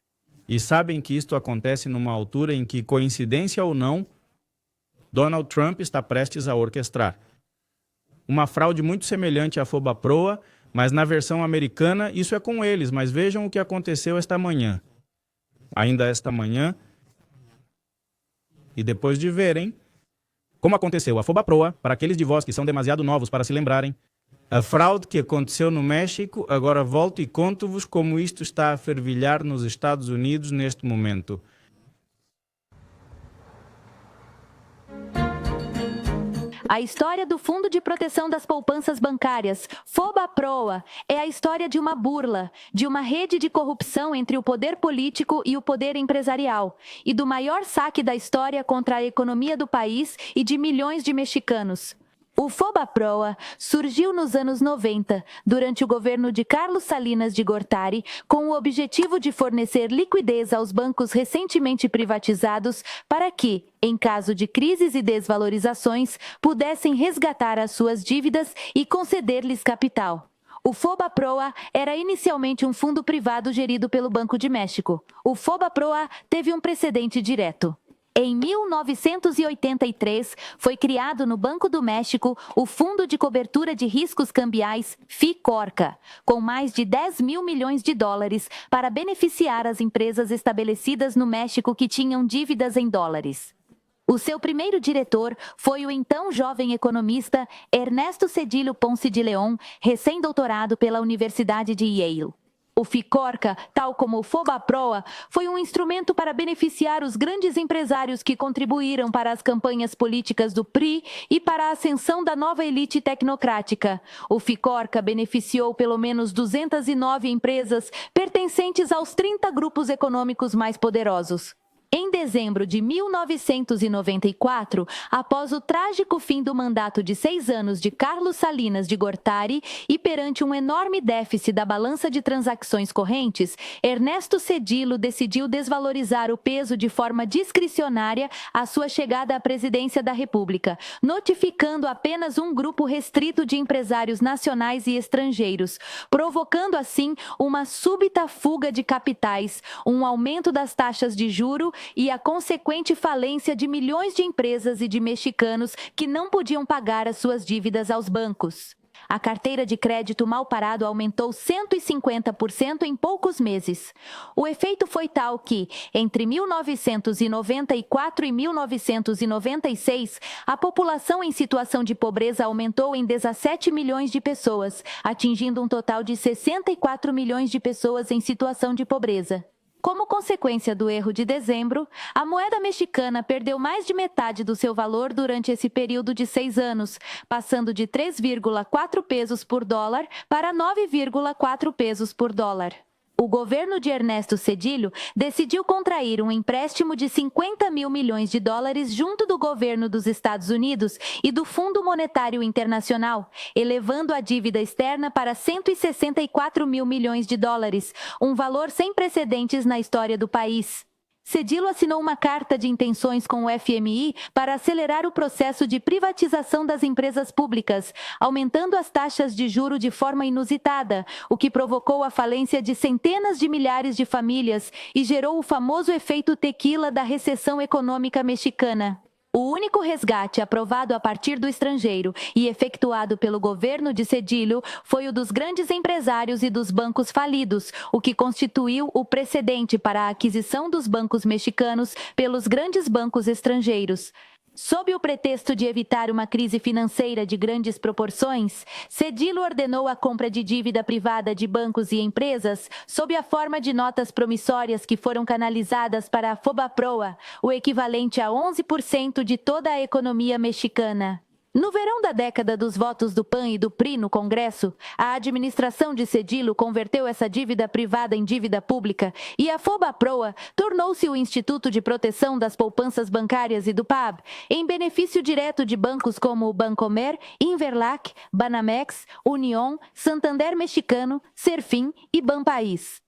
E sabem que isto acontece numa altura em que, coincidência ou não, Donald Trump está prestes a orquestrar uma fraude muito semelhante à FOBAPROA, mas na versão americana isso é com eles. Mas vejam o que aconteceu esta manhã. Ainda esta manhã. E depois de verem como aconteceu a FOBAPROA, para aqueles de vós que são demasiado novos para se lembrarem, a fraude que aconteceu no México, agora volto e conto-vos como isto está a fervilhar nos Estados Unidos neste momento. A história do Fundo de Proteção das Poupanças Bancárias, FOBAPROA, é a história de uma burla, de uma rede de corrupção entre o poder político e o poder empresarial, e do maior saque da história contra a economia do país e de milhões de mexicanos. O FOBAPROA surgiu nos anos 90, durante o governo de Carlos Salinas de Gortari, com o objetivo de fornecer liquidez aos bancos recentemente privatizados para que, em caso de crises e desvalorizações, pudessem resgatar as suas dívidas e conceder-lhes capital. O FOBAPROA era inicialmente um fundo privado gerido pelo Banco de México. O FOBAPROA teve um precedente direto. Em 1983, foi criado no Banco do México o Fundo de Cobertura de Riscos Cambiais, FICORCA, com mais de 10 mil milhões de dólares para beneficiar as empresas estabelecidas no México que tinham dívidas em dólares. O seu primeiro diretor foi o então jovem economista Ernesto Cedillo Ponce de León, recém-doutorado pela Universidade de Yale. O FICORCA, tal como o FOBAPROA, foi um instrumento para beneficiar os grandes empresários que contribuíram para as campanhas políticas do PRI e para a ascensão da nova elite tecnocrática. O FICORCA beneficiou pelo menos 209 empresas pertencentes aos 30 grupos econômicos mais poderosos. Em dezembro de 1994, após o trágico fim do mandato de 6 anos de Carlos Salinas de Gortari e perante um enorme déficit da balança de transações correntes, Ernesto Cedillo decidiu desvalorizar o peso de forma discricionária à sua chegada à presidência da República, notificando apenas um grupo restrito de empresários nacionais e estrangeiros, provocando assim uma súbita fuga de capitais, um aumento das taxas de juros e a consequente falência de milhões de empresas e de mexicanos que não podiam pagar as suas dívidas aos bancos. A carteira de crédito mal parado aumentou 150% em poucos meses. O efeito foi tal que, entre 1994 e 1996, a população em situação de pobreza aumentou em 17 milhões de pessoas, atingindo um total de 64 milhões de pessoas em situação de pobreza. Como consequência do erro de dezembro, a moeda mexicana perdeu mais de metade do seu valor durante esse período de 6 anos, passando de 3,4 pesos por dólar para 9,4 pesos por dólar. O governo de Ernesto Cedillo decidiu contrair um empréstimo de 50 mil milhões de dólares junto do governo dos Estados Unidos e do Fundo Monetário Internacional, elevando a dívida externa para 164 mil milhões de dólares, um valor sem precedentes na história do país. Cedillo assinou uma carta de intenções com o FMI para acelerar o processo de privatização das empresas públicas, aumentando as taxas de juro de forma inusitada, o que provocou a falência de centenas de milhares de famílias e gerou o famoso efeito tequila da recessão econômica mexicana. O único resgate aprovado a partir do estrangeiro e efetuado pelo governo de Cedillo foi o dos grandes empresários e dos bancos falidos, o que constituiu o precedente para a aquisição dos bancos mexicanos pelos grandes bancos estrangeiros. Sob o pretexto de evitar uma crise financeira de grandes proporções, Cedillo ordenou a compra de dívida privada de bancos e empresas sob a forma de notas promissórias que foram canalizadas para a FOBAPROA, o equivalente a 11% de toda a economia mexicana. No verão da década dos votos do PAN e do PRI no Congresso, a administração de Cedillo converteu essa dívida privada em dívida pública e a FOBAPROA tornou-se o Instituto de Proteção das Poupanças Bancárias e do PAB, em benefício direto de bancos como o Bancomer, Inverlac, Banamex, Unión, Santander Mexicano, Serfim e Banpaís.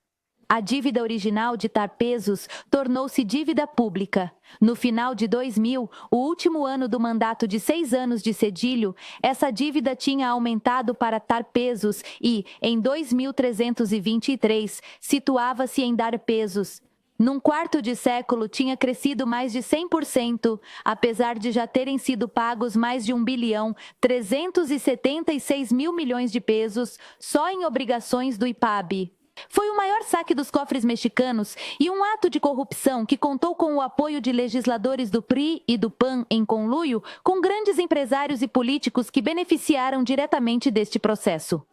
A dívida original de Tarpesos tornou-se dívida pública. No final de 2000, o último ano do mandato de 6 anos de Cedillo, essa dívida tinha aumentado para Tarpesos e, em 2323, situava-se em Darpesos. Num quarto de século, tinha crescido mais de 100%, apesar de já terem sido pagos mais de 1,376 bilhão de pesos só em obrigações do IPAB. Foi o maior saque dos cofres mexicanos e um ato de corrupção que contou com o apoio de legisladores do PRI e do PAN em conluio com grandes empresários e políticos que beneficiaram diretamente deste processo.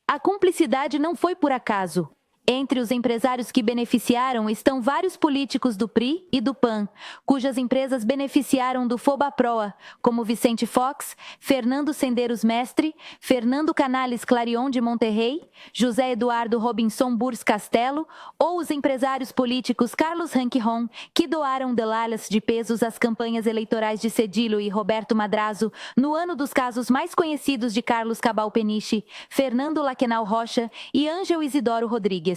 A cumplicidade não foi por acaso. Entre os empresários que beneficiaram estão vários políticos do PRI e do PAN, cujas empresas beneficiaram do FOBAPROA, como Vicente Fox, Fernando Sendeiros Mestre, Fernando Canales Clarion de Monterrey, José Eduardo Robinson Burs Castelo, ou os empresários políticos Carlos Ranquiron, que doaram dólares de pesos às campanhas eleitorais de Cedillo e Roberto Madrazo, no ano dos casos mais conhecidos de Carlos Cabal Peniche, Fernando Laquenal Rocha e Ângelo Isidoro Rodrigues.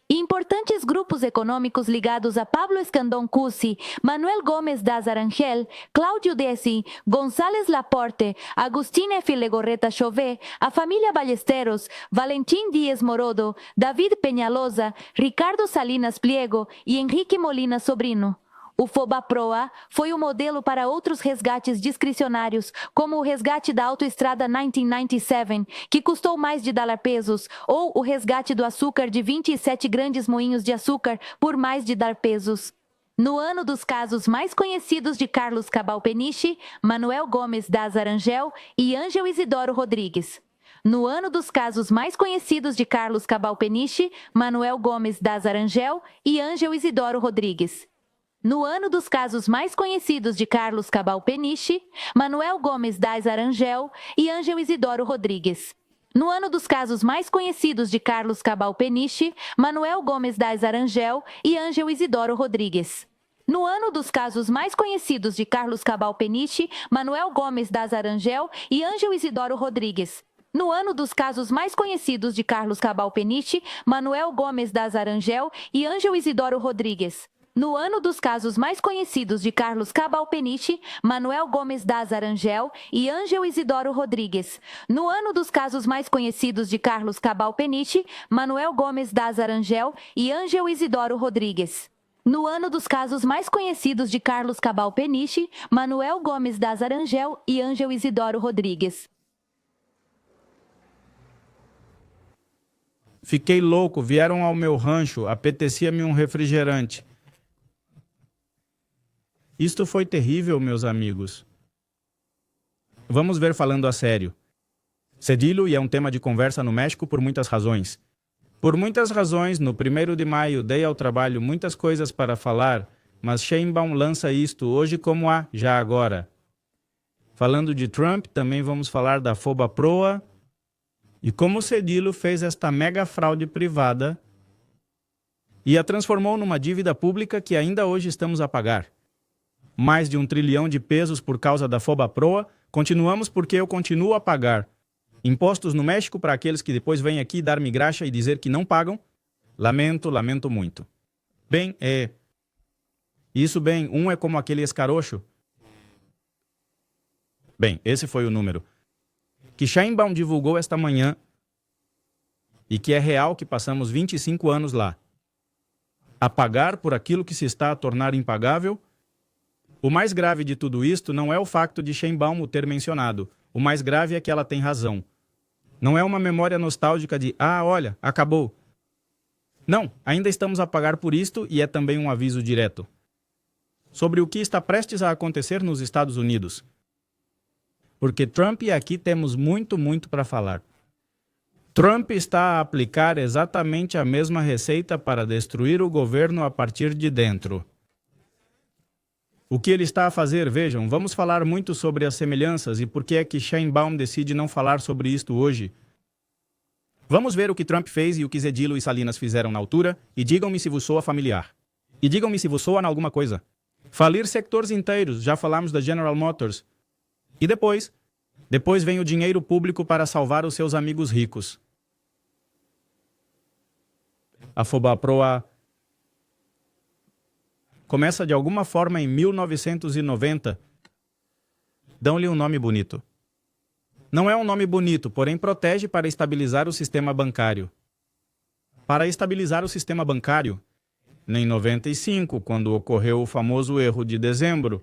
E importantes grupos econômicos ligados a Pablo Escandón Cusi, Manuel Gómez das Arangel, Cláudio Desi, González Laporte, Agustín F. Legorreta Chauvet, a família Ballesteros, Valentim Dias Morodo, David Peñalosa, Ricardo Salinas Pliego e Henrique Molina Sobrino. O FOBAPROA foi o modelo para outros resgates discricionários, como o resgate da autoestrada 1997, que custou mais de $, ou o resgate do açúcar de 27 grandes moinhos de açúcar por mais de $. No ano dos casos mais conhecidos de Carlos Cabal Peniche, Manuel Gomes das Arangel e Ângelo Isidoro Rodrigues. No ano dos casos mais conhecidos de Carlos Cabal Peniche, Manuel Gomes das Arangel e Ângelo Isidoro Rodrigues. No ano dos casos mais conhecidos de Carlos Cabal Peniche, Manuel Gomes das Arangel e Ângelo Isidoro Rodrigues. No ano dos casos mais conhecidos de Carlos Cabal Peniche, Manuel Gomes das Arangel e Ângelo Isidoro Rodrigues. No ano dos casos mais conhecidos de Carlos Cabal Peniche, Manuel Gomes das Arangel e Ângelo Isidoro Rodrigues. No ano dos casos mais conhecidos de Carlos Cabal Peniche, Manuel Gomes das Arangel e Ângelo Isidoro Rodrigues. No ano dos casos mais conhecidos de Carlos Cabal Peniche, Manuel Gomes das Arangel e Ângelo Isidoro Rodrigues. No ano dos casos mais conhecidos de Carlos Cabal Peniche, Manuel Gomes das Arangel e Ângelo Isidoro Rodrigues. No ano dos casos mais conhecidos de Carlos Cabal Peniche, Manuel Gomes das Arangel e Ângelo Isidoro Rodrigues. Fiquei louco, vieram ao meu rancho, apetecia-me um refrigerante. Isto foi terrível, meus amigos. Vamos ver falando a sério. Cedillo é um tema de conversa no México por muitas razões. Por muitas razões, no 1º de maio dei ao trabalho muitas coisas para falar, mas Sheinbaum lança isto hoje como já agora. Falando de Trump, também vamos falar da FOBAPROA e como Cedillo fez esta mega fraude privada e a transformou numa dívida pública que ainda hoje estamos a pagar. Mais de 1 trilhão de pesos por causa da FOBAPROA, continuamos porque eu continuo a pagar. Impostos no México para aqueles que depois vêm aqui dar-me graxa e dizer que não pagam? Lamento muito. Bem, isso bem, um é como aquele escarocho. Bem, esse foi o número. Que Sheinbaum divulgou esta manhã e que é real que passamos 25 anos lá. A pagar por aquilo que se está a tornar impagável. O mais grave de tudo isto não é o facto de Sheinbaum o ter mencionado. O mais grave é que ela tem razão. Não é uma memória nostálgica de, olha, acabou. Não, ainda estamos a pagar por isto e é também um aviso direto. Sobre o que está prestes a acontecer nos Estados Unidos. Porque Trump e aqui temos muito para falar. Trump está a aplicar exatamente a mesma receita para destruir o governo a partir de dentro. O que ele está a fazer, vejam, vamos falar muito sobre as semelhanças e por que é que Sheinbaum decide não falar sobre isto hoje. Vamos ver o que Trump fez e o que Cedillo e Salinas fizeram na altura e digam-me se vos soa familiar. E digam-me se vos soa em alguma coisa. Falir sectores inteiros, já falamos da General Motors. E depois vem o dinheiro público para salvar os seus amigos ricos. A FOBAPROA começa de alguma forma em 1990. Dão-lhe um nome bonito. Não é um nome bonito, porém protege para estabilizar o sistema bancário. Para estabilizar o sistema bancário, em 95, quando ocorreu o famoso erro de dezembro,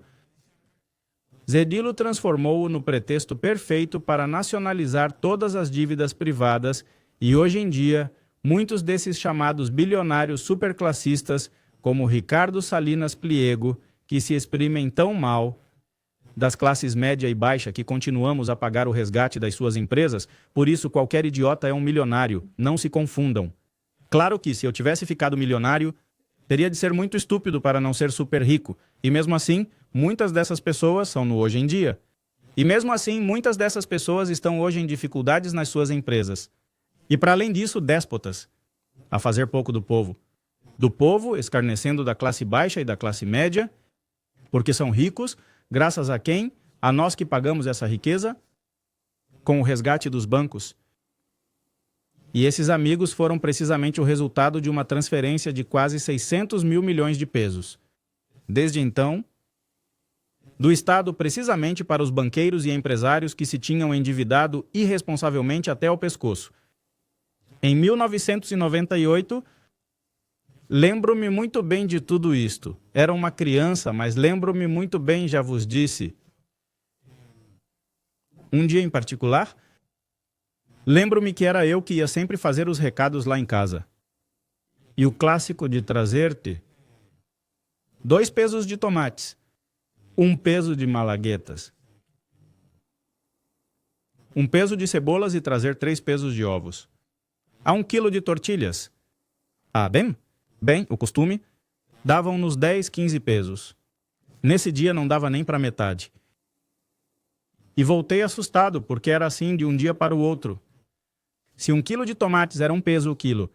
Cedillo transformou-o no pretexto perfeito para nacionalizar todas as dívidas privadas e hoje em dia, muitos desses chamados bilionários superclassistas como Ricardo Salinas Pliego, que se exprimem tão mal, das classes média e baixa que continuamos a pagar o resgate das suas empresas, por isso qualquer idiota é um milionário, não se confundam. Claro que, se eu tivesse ficado milionário, teria de ser muito estúpido para não ser super rico. E mesmo assim, muitas dessas pessoas são no hoje em dia. E mesmo assim, muitas dessas pessoas estão hoje em dificuldades nas suas empresas. E para além disso, déspotas, a fazer pouco do povo. Do povo, escarnecendo da classe baixa e da classe média, porque são ricos, graças a quem? A nós que pagamos essa riqueza, com o resgate dos bancos. E esses amigos foram precisamente o resultado de uma transferência de quase 600 mil milhões de pesos. Desde então, do Estado precisamente para os banqueiros e empresários que se tinham endividado irresponsavelmente até o pescoço. Em 1998, lembro-me muito bem de tudo isto. Era uma criança, mas lembro-me muito bem, já vos disse. Um dia em particular, lembro-me que era eu que ia sempre fazer os recados lá em casa. E o clássico de trazer-te 2 pesos de tomates, 1 peso de malaguetas, 1 peso de cebolas e trazer 3 pesos de ovos. A 1 quilo de tortilhas. Ah, bem, o costume, davam-nos 10, 15 pesos. Nesse dia não dava nem para metade. E voltei assustado, porque era assim de um dia para o outro. Se 1 quilo de tomates era 1 peso o quilo,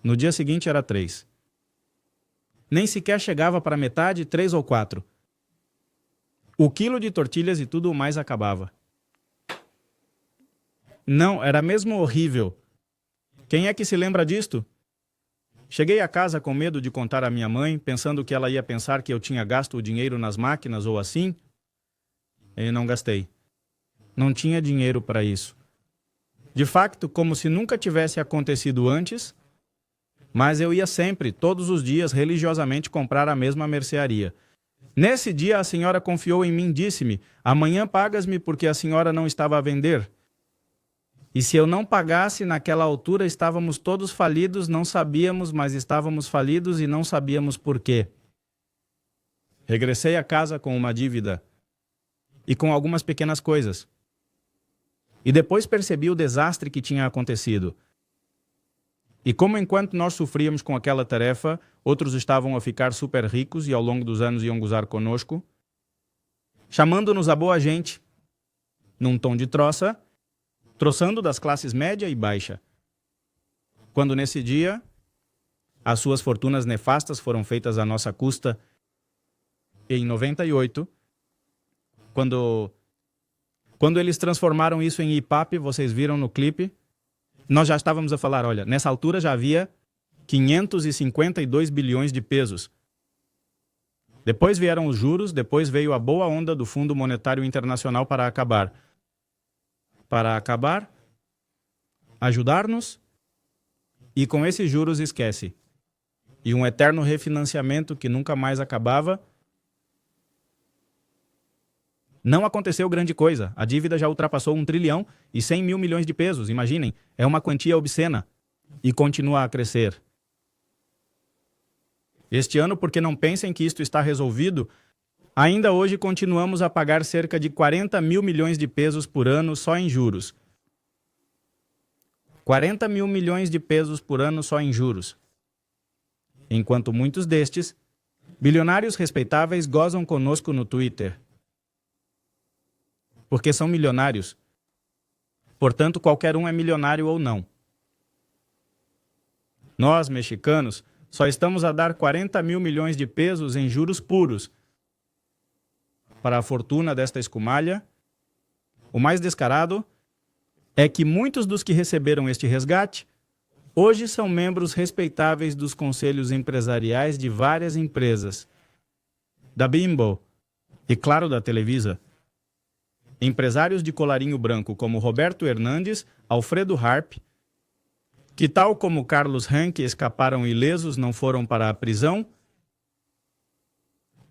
no dia seguinte era 3. Nem sequer chegava para metade, 3 ou 4. O quilo de tortilhas e tudo o mais acabava. Não, era mesmo horrível. Quem é que se lembra disto? Cheguei a casa com medo de contar à minha mãe, pensando que ela ia pensar que eu tinha gasto o dinheiro nas máquinas ou assim. E não gastei. Não tinha dinheiro para isso. De facto, como se nunca tivesse acontecido antes, mas eu ia sempre, todos os dias, religiosamente comprar a mesma mercearia. Nesse dia, a senhora confiou em mim e disse-me: amanhã pagas-me porque a senhora não estava a vender. E se eu não pagasse, naquela altura estávamos todos falidos, não sabíamos, mas estávamos falidos e não sabíamos por quê. Regressei a casa com uma dívida e com algumas pequenas coisas. E depois percebi o desastre que tinha acontecido. E como enquanto nós sofríamos com aquela tarefa, outros estavam a ficar super ricos e ao longo dos anos iam gozar conosco, chamando-nos a boa gente, num tom de troça, troçando das classes média e baixa. Quando nesse dia, as suas fortunas nefastas foram feitas à nossa custa, e em 98, quando eles transformaram isso em IPAP, vocês viram no clipe, nós já estávamos a falar, olha, nessa altura já havia 552 bilhões de pesos. Depois vieram os juros, depois veio a boa onda do Fundo Monetário Internacional para acabar. Para acabar, ajudar-nos, e com esses juros esquece. E um eterno refinanciamento que nunca mais acabava. Não aconteceu grande coisa. A dívida já ultrapassou 1 trilhão e 100 mil milhões de pesos. Imaginem, é uma quantia obscena. E continua a crescer. Este ano, porque não pensem que isto está resolvido, ainda hoje continuamos a pagar cerca de 40 mil milhões de pesos por ano só em juros. 40 mil milhões de pesos por ano só em juros. Enquanto muitos destes, bilionários respeitáveis gozam conosco no Twitter. Porque são milionários. Portanto, qualquer um é milionário ou não. Nós, mexicanos, só estamos a dar 40 mil milhões de pesos em juros puros. Para a fortuna desta escumalha, o mais descarado é que muitos dos que receberam este resgate hoje são membros respeitáveis dos conselhos empresariais de várias empresas, da Bimbo e, claro, da Televisa. Empresários de colarinho branco como Roberto Hernandes, Alfredo Harp, que tal como Carlos Rank escaparam ilesos, não foram para a prisão,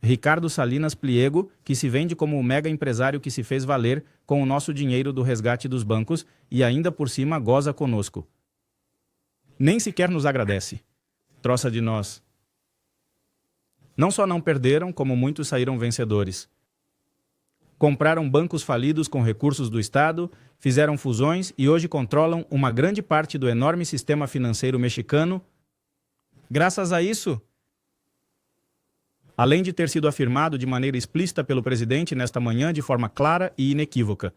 Ricardo Salinas Pliego, que se vende como o mega empresário que se fez valer com o nosso dinheiro do resgate dos bancos e ainda por cima goza conosco. Nem sequer nos agradece. Troça de nós. Não só não perderam, como muitos saíram vencedores. Compraram bancos falidos com recursos do Estado, fizeram fusões e hoje controlam uma grande parte do enorme sistema financeiro mexicano Graças a isso, além de ter sido afirmado de maneira explícita pelo presidente nesta manhã de forma clara e inequívoca,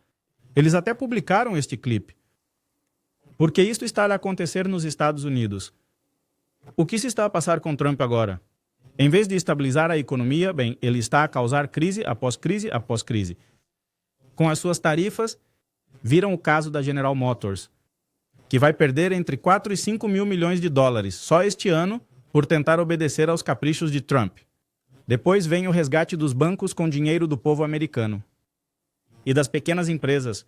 eles até publicaram este clipe. Porque isto está a acontecer nos Estados Unidos. O que se está a passar com Trump agora? Em vez de estabilizar a economia, bem, ele está a causar crise após crise após crise. Com as suas tarifas, viram o caso da General Motors, que vai perder entre 4 e 5 mil milhões de dólares só este ano por tentar obedecer aos caprichos de Trump. Depois vem o resgate dos bancos com dinheiro do povo americano e das pequenas empresas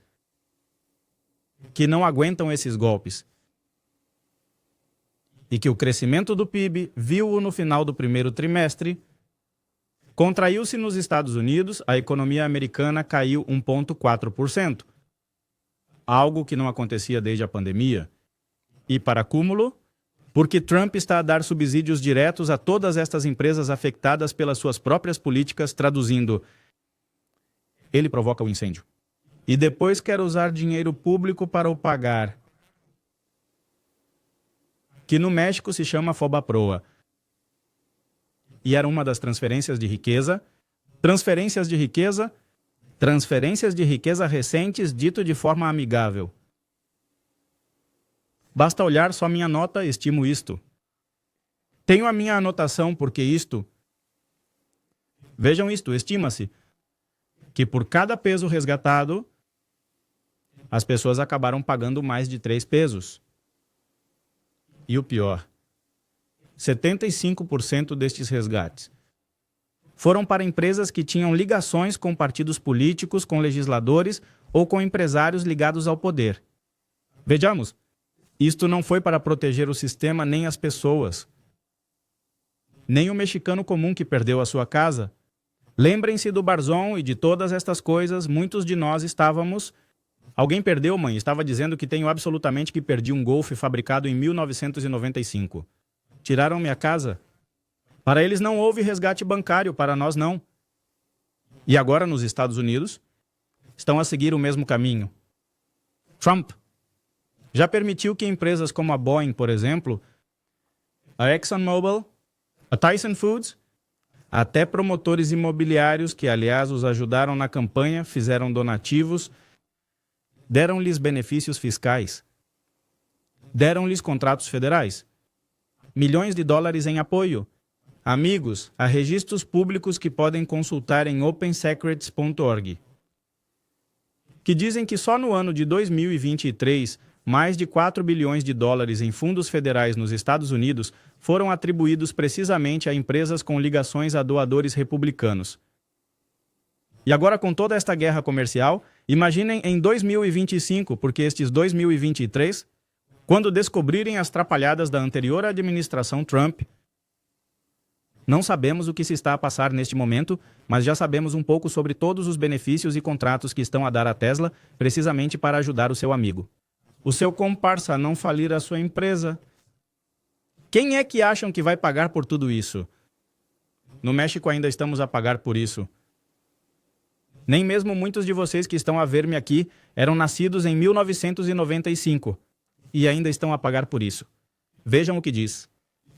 que não aguentam esses golpes. E que o crescimento do PIB, viu-o no final do primeiro trimestre, contraiu-se nos Estados Unidos, a economia americana caiu 1,4%, algo que não acontecia desde a pandemia. E, para acúmulo, porque Trump está a dar subsídios diretos a todas estas empresas afetadas pelas suas próprias políticas, traduzindo, ele provoca o incêndio. E depois quer usar dinheiro público para o pagar, que no México se chama FOBAPROA. E era uma das transferências de riqueza recentes, dito de forma amigável. Basta olhar só minha nota, estimo isto. Tenho a minha anotação porque isto... Vejam isto, estima-se que por cada peso resgatado, as pessoas acabaram pagando mais de 3 pesos. E o pior, 75% destes resgates foram para empresas que tinham ligações com partidos políticos, com legisladores ou com empresários ligados ao poder. Vejamos, isto não foi para proteger o sistema nem as pessoas. Nem o mexicano comum que perdeu a sua casa. Lembrem-se do Barzón e de todas estas coisas, muitos de nós estávamos... Alguém perdeu, mãe? Estava dizendo que tenho absolutamente que perdi um Golf fabricado em 1995. Tiraram minha casa? Para eles não houve resgate bancário, para nós não. E agora, nos Estados Unidos, estão a seguir o mesmo caminho. Trump já permitiu que empresas como a Boeing, por exemplo, a ExxonMobil, a Tyson Foods, até promotores imobiliários que, aliás, os ajudaram na campanha, fizeram donativos, deram-lhes benefícios fiscais, deram-lhes contratos federais, milhões de dólares em apoio. Amigos, há registros públicos que podem consultar em opensecrets.org, que dizem que só no ano de 2023, mais de 4 bilhões de dólares em fundos federais nos Estados Unidos foram atribuídos precisamente a empresas com ligações a doadores republicanos. E agora, com toda esta guerra comercial, imaginem em 2025, porque estes 2023, quando descobrirem as trapalhadas da anterior administração Trump, não sabemos o que se está a passar neste momento, mas já sabemos um pouco sobre todos os benefícios e contratos que estão a dar à Tesla, precisamente para ajudar o seu amigo. O seu comparsa a não falir a sua empresa. Quem é que acham que vai pagar por tudo isso? No México ainda estamos a pagar por isso. Nem mesmo muitos de vocês que estão a ver-me aqui eram nascidos em 1995 e ainda estão a pagar por isso. Vejam o que diz.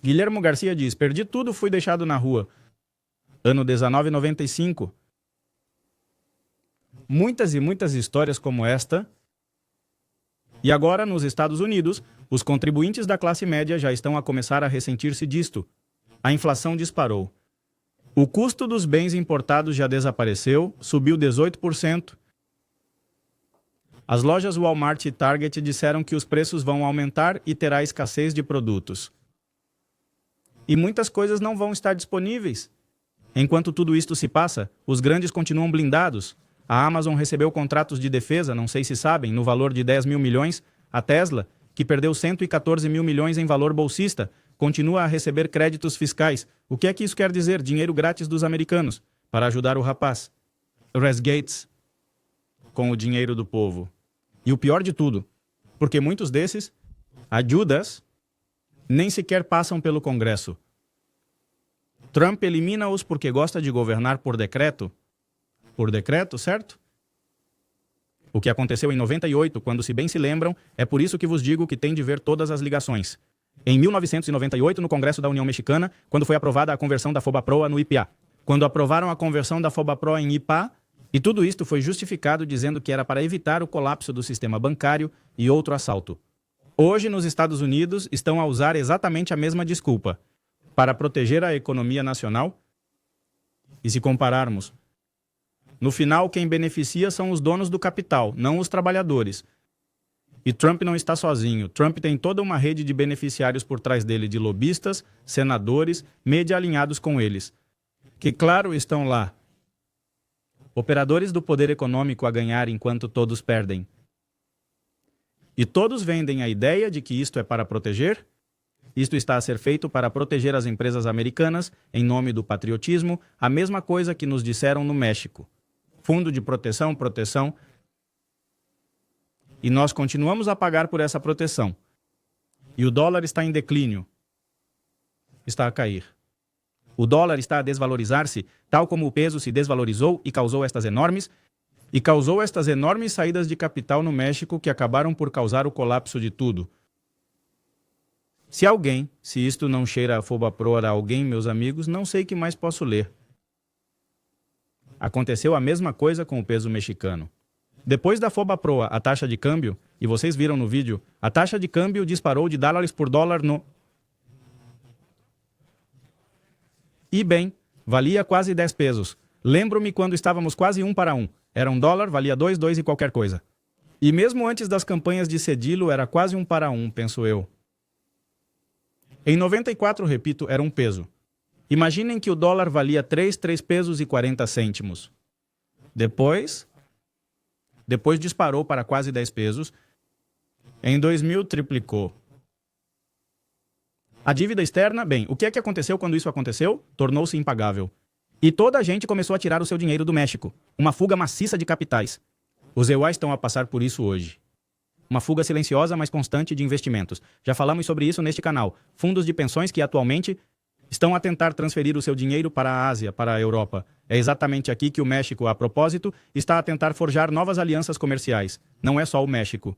Guilhermo Garcia diz, perdi tudo, fui deixado na rua. Ano 1995. Muitas e muitas histórias como esta. E agora, nos Estados Unidos, os contribuintes da classe média já estão a começar a ressentir-se disto. A inflação disparou. O custo dos bens importados já desapareceu, subiu 18%. As lojas Walmart e Target disseram que os preços vão aumentar e terá escassez de produtos. E muitas coisas não vão estar disponíveis. Enquanto tudo isto se passa, os grandes continuam blindados. A Amazon recebeu contratos de defesa, não sei se sabem, no valor de 10 mil milhões. A Tesla, que perdeu 114 mil milhões em valor bolsista, continua a receber créditos fiscais. O que é que isso quer dizer? Dinheiro grátis dos americanos, para ajudar o rapaz. Res Gates, com o dinheiro do povo. E o pior de tudo, porque muitos desses, ajudas, nem sequer passam pelo Congresso. Trump elimina-os porque gosta de governar por decreto. Por decreto, certo? O que aconteceu em 98, quando se bem se lembram, é por isso que vos digo que tem de ver todas as ligações. Em 1998, no Congresso da União Mexicana, quando foi aprovada a conversão da FOBAPROA no IPA. Quando aprovaram a conversão da FOBAPROA em IPA, e tudo isto foi justificado dizendo que era para evitar o colapso do sistema bancário e outro assalto. Hoje, nos Estados Unidos, estão a usar exatamente a mesma desculpa, para proteger a economia nacional. E se compararmos, no final, quem beneficia são os donos do capital, não os trabalhadores. E Trump não está sozinho. Trump tem toda uma rede de beneficiários por trás dele, de lobistas, senadores, mídia alinhados com eles, que, claro, estão lá. Operadores do poder econômico a ganhar enquanto todos perdem. E todos vendem a ideia de que isto é para proteger. Isto está a ser feito para proteger as empresas americanas em nome do patriotismo, a mesma coisa que nos disseram no México. Fundo de proteção. E nós continuamos a pagar por essa proteção. E o dólar está em declínio. Está a cair. O dólar está a desvalorizar-se, tal como o peso se desvalorizou e causou estas enormes saídas de capital no México que acabaram por causar o colapso de tudo. Se isto não cheira a FOBAPROA a alguém, meus amigos, não sei o que mais posso ler. Aconteceu a mesma coisa com o peso mexicano. Depois da FOBAPROA, a taxa de câmbio, e vocês viram no vídeo, a taxa de câmbio disparou de dólares por dólar no... E bem, valia quase 10 pesos. Lembro-me quando estávamos quase 1 para 1. Era $1, valia 2 e qualquer coisa. E mesmo antes das campanhas de Cedillo, era quase 1 para 1, penso eu. Em 94, repito, era 1 peso. Imaginem que o dólar valia 3 pesos e 40 cêntimos. Depois disparou para quase 10 pesos. Em 2000, triplicou. A dívida externa, bem, o que é que aconteceu quando isso aconteceu? Tornou-se impagável. E toda a gente começou a tirar o seu dinheiro do México. Uma fuga maciça de capitais. Os EUAs estão a passar por isso hoje. Uma fuga silenciosa, mas constante de investimentos. Já falamos sobre isso neste canal. Fundos de pensões que atualmente estão a tentar transferir o seu dinheiro para a Ásia, para a Europa. É exatamente aqui que o México, a propósito, está a tentar forjar novas alianças comerciais. Não é só o México.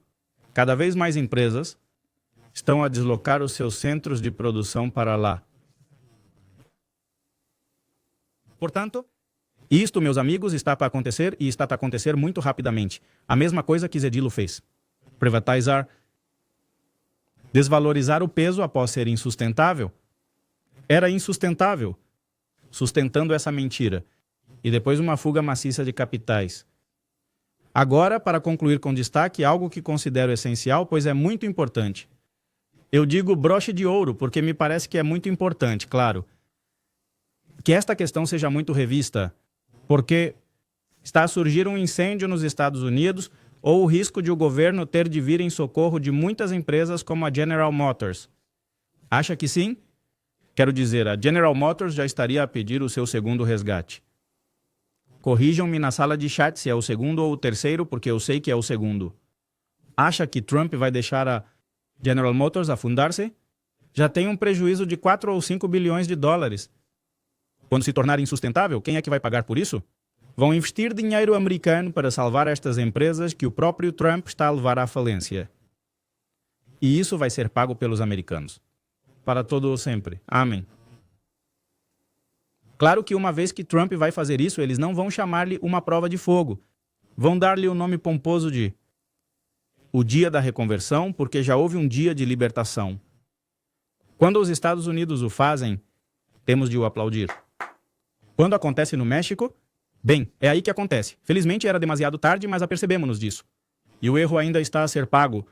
Cada vez mais empresas estão a deslocar os seus centros de produção para lá. Portanto, isto, meus amigos, está para acontecer e está para acontecer muito rapidamente. A mesma coisa que Cedillo fez. Privatizar, desvalorizar o peso após ser insustentável. Era insustentável, sustentando essa mentira. E depois uma fuga maciça de capitais. Agora, para concluir com destaque, algo que considero essencial, pois é muito importante. Eu digo broche de ouro, porque me parece que é muito importante, claro, que esta questão seja muito revista, porque está a surgir um incêndio nos Estados Unidos ou o risco de o governo ter de vir em socorro de muitas empresas como a General Motors. Acha que sim? Quero dizer, a General Motors já estaria a pedir o seu segundo resgate. Corrijam-me na sala de chat se é o segundo ou o terceiro, porque eu sei que é o segundo. Acha que Trump vai deixar a General Motors afundar-se? Já tem um prejuízo de 4 ou 5 bilhões de dólares. Quando se tornar insustentável, quem é que vai pagar por isso? Vão investir dinheiro americano para salvar estas empresas que o próprio Trump está a levar à falência. E isso vai ser pago pelos americanos. Para todo ou sempre. Amém. Claro que uma vez que Trump vai fazer isso, eles não vão chamar-lhe uma prova de fogo. Vão dar-lhe o nome pomposo de o dia da reconversão, porque já houve um dia de libertação. Quando os Estados Unidos o fazem, temos de o aplaudir. Quando acontece no México, bem, é aí que acontece. Felizmente era demasiado tarde, mas apercebemos-nos disso. E o erro ainda está a ser pago.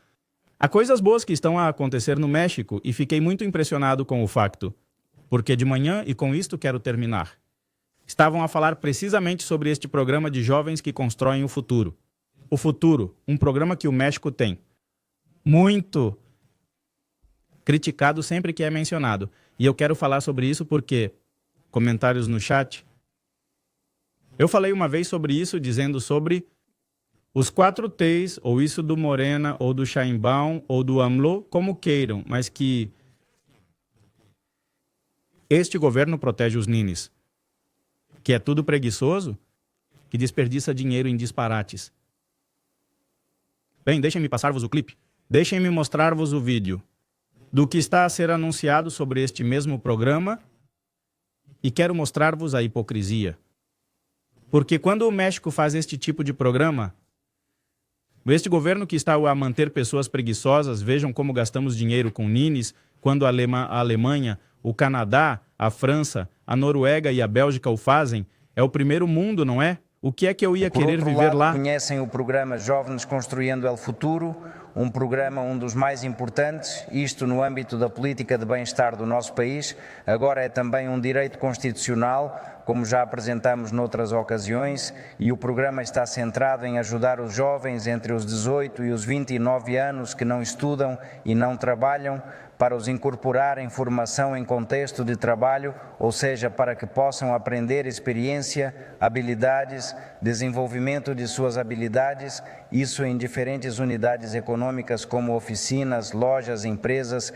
Há coisas boas que estão a acontecer no México e fiquei muito impressionado com o facto. Porque de manhã, e com isto quero terminar, estavam a falar precisamente sobre este programa de jovens que constroem o futuro. O futuro, um programa que o México tem. Muito criticado sempre que é mencionado. E eu quero falar sobre isso porque, comentários no chat, eu falei uma vez sobre isso, dizendo sobre os 4 T's, ou isso do Morena, ou do Sheinbaum, ou do AMLO, como queiram, mas que este governo protege os ninis, que é tudo preguiçoso, que desperdiça dinheiro em disparates. Bem, deixem-me passar-vos o clipe. Deixem-me mostrar-vos o vídeo. do que está a ser anunciado sobre este mesmo programa e quero mostrar-vos a hipocrisia. Porque quando o México faz este tipo de programa, este governo que está a manter pessoas preguiçosas, vejam como gastamos dinheiro com ninis, quando a Alemanha, o Canadá, a França, a Noruega e a Bélgica o fazem, é o primeiro mundo, não é? O que é que eu ia querer viver lá? Conhecem o programa Jovens Construindo El Futuro, um programa um dos mais importantes, isto no âmbito da política de bem-estar do nosso país. Agora é também um direito constitucional, como já apresentamos noutras ocasiões, e o programa está centrado em ajudar os jovens entre os 18 e os 29 anos que não estudam e não trabalham, para os incorporar em formação em contexto de trabalho, ou seja, para que possam aprender experiência, habilidades, desenvolvimento de suas habilidades, isso em diferentes unidades econômicas como oficinas, lojas, empresas,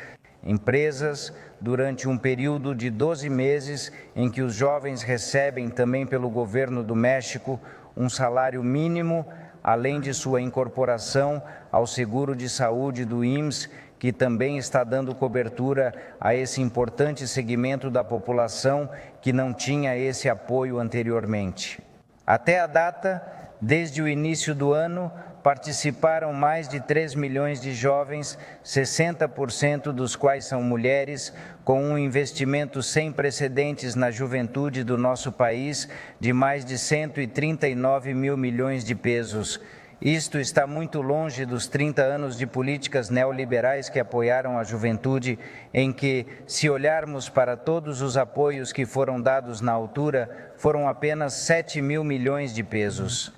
durante um período de 12 meses em que os jovens recebem também pelo governo do México um salário mínimo, além de sua incorporação ao seguro de saúde do IMSS, que também está dando cobertura a esse importante segmento da população que não tinha esse apoio anteriormente. Até a data, desde o início do ano, participaram mais de 3 milhões de jovens, 60% dos quais são mulheres, com um investimento sem precedentes na juventude do nosso país de mais de 139 mil milhões de pesos. Isto está muito longe dos 30 anos de políticas neoliberais que apoiaram a juventude, em que, se olharmos para todos os apoios que foram dados na altura, foram apenas 7 mil milhões de pesos.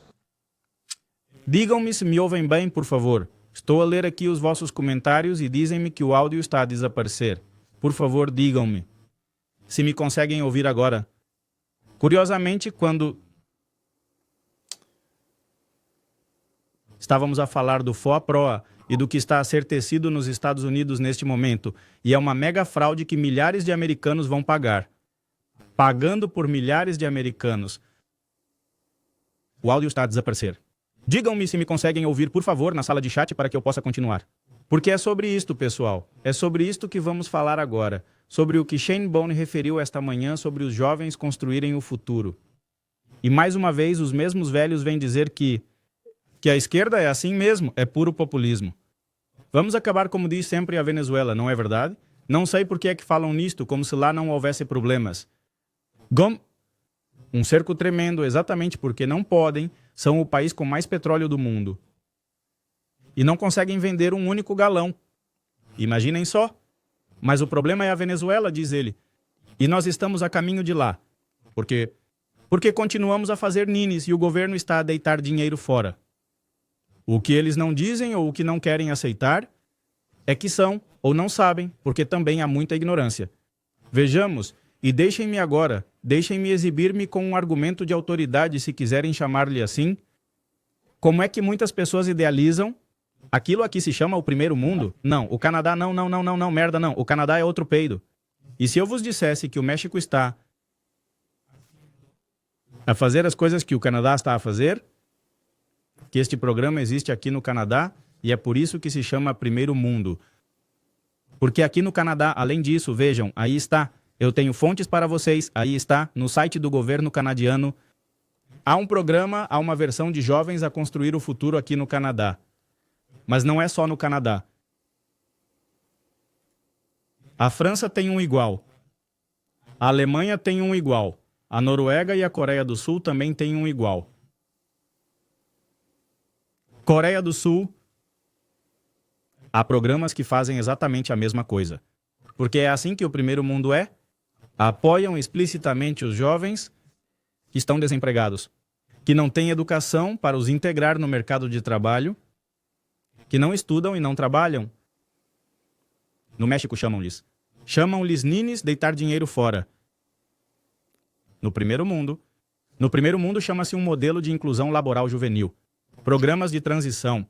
Digam-me se me ouvem bem, por favor. Estou a ler aqui os vossos comentários e dizem-me que o áudio está a desaparecer. Por favor, digam-me se me conseguem ouvir agora. Curiosamente, quando estávamos a falar do FOA-PROA e do que está a ser tecido nos Estados Unidos neste momento, e é uma mega fraude que milhares de americanos vão pagar. Pagando por milhares de americanos. O áudio está a desaparecer. Digam-me se me conseguem ouvir, por favor, na sala de chat para que eu possa continuar. Porque é sobre isto, pessoal. É sobre isto que vamos falar agora. Sobre o que Shane Bone referiu esta manhã sobre os jovens construírem o futuro. E mais uma vez, os mesmos velhos vêm dizer que a esquerda é assim mesmo, é puro populismo. Vamos acabar como diz sempre a Venezuela, não é verdade? Não sei por que é que falam nisto, como se lá não houvesse problemas. Um cerco tremendo, exatamente porque não podem, são o país com mais petróleo do mundo. E não conseguem vender um único galão. Imaginem só. Mas o problema é a Venezuela, diz ele. E nós estamos a caminho de lá. Porque continuamos a fazer ninis e o governo está a deitar dinheiro fora. O que eles não dizem ou o que não querem aceitar é que são ou não sabem, porque também há muita ignorância. Vejamos, e deixem-me exibir-me com um argumento de autoridade, se quiserem chamar-lhe assim, como é que muitas pessoas idealizam aquilo aqui se chama o primeiro mundo? Não, o Canadá não, merda não, o Canadá é outro peido. E se eu vos dissesse que o México está a fazer as coisas que o Canadá está a fazer, que este programa existe aqui no Canadá e é por isso que se chama Primeiro Mundo. Porque aqui no Canadá, além disso, vejam, aí está, eu tenho fontes para vocês, aí está, no site do governo canadiano, há um programa, há uma versão de jovens a construir o futuro aqui no Canadá. Mas não é só no Canadá. A França tem um igual. A Alemanha tem um igual. A Noruega e a Coreia do Sul também têm um igual. Coreia do Sul, há programas que fazem exatamente a mesma coisa. Porque é assim que o primeiro mundo é. Apoiam explicitamente os jovens que estão desempregados, que não têm educação para os integrar no mercado de trabalho, que não estudam e não trabalham. No México chamam-lhes. Chamam-lhes ninis deitar dinheiro fora. No primeiro mundo chama-se um modelo de inclusão laboral juvenil. Programas de transição.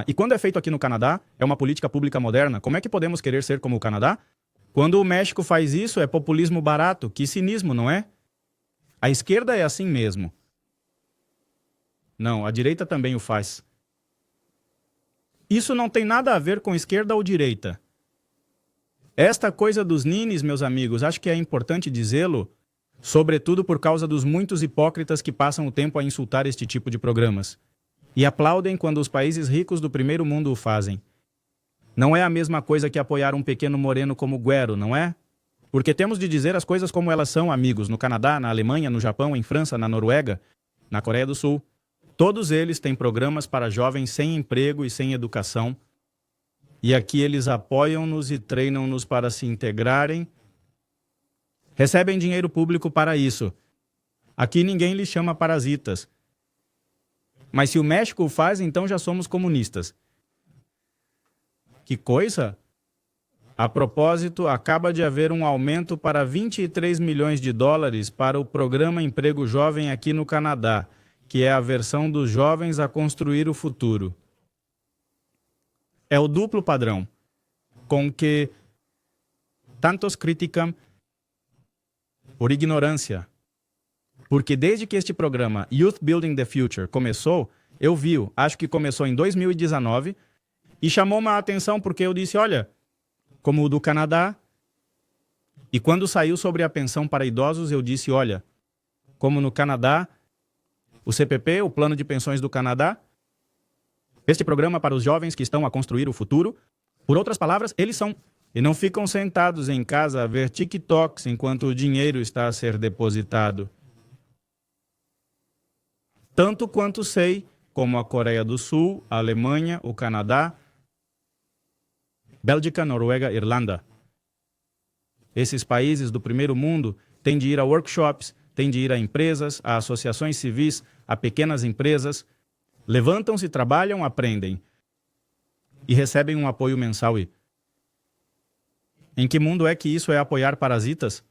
E quando é feito aqui no Canadá, é uma política pública moderna. Como é que podemos querer ser como o Canadá? Quando o México faz isso, é populismo barato. Que cinismo, não é? A esquerda é assim mesmo. Não, a direita também o faz. Isso não tem nada a ver com esquerda ou direita. Esta coisa dos ninis, meus amigos, acho que é importante dizê-lo, sobretudo por causa dos muitos hipócritas que passam o tempo a insultar este tipo de programas. E aplaudem quando os países ricos do primeiro mundo o fazem. Não é a mesma coisa que apoiar um pequeno moreno como Guero, não é? Porque temos de dizer as coisas como elas são, amigos, no Canadá, na Alemanha, no Japão, em França, na Noruega, na Coreia do Sul. Todos eles têm programas para jovens sem emprego e sem educação. E aqui eles apoiam-nos e treinam-nos para se integrarem. Recebem dinheiro público para isso. Aqui ninguém lhes chama parasitas. Mas se o México o faz, então já somos comunistas. Que coisa? A propósito, acaba de haver um aumento para 23 milhões de dólares para o Programa Emprego Jovem aqui no Canadá, que é a versão dos jovens a construir o futuro. É o duplo padrão com que tantos criticam por ignorância. Porque desde que este programa Youth Building the Future começou, eu vi, acho que começou em 2019, e chamou uma atenção porque eu disse, olha, como o do Canadá, e quando saiu sobre a pensão para idosos, eu disse, olha, como no Canadá, o CPP, o Plano de Pensões do Canadá, este programa para os jovens que estão a construir o futuro, por outras palavras, eles são, e não ficam sentados em casa a ver TikToks enquanto o dinheiro está a ser depositado. Tanto quanto sei, como a Coreia do Sul, a Alemanha, o Canadá, Bélgica, Noruega, Irlanda. Esses países do primeiro mundo têm de ir a workshops, têm de ir a empresas, a associações civis, a pequenas empresas, levantam-se, trabalham, aprendem e recebem um apoio mensal. Em que mundo é que isso é apoiar parasitas?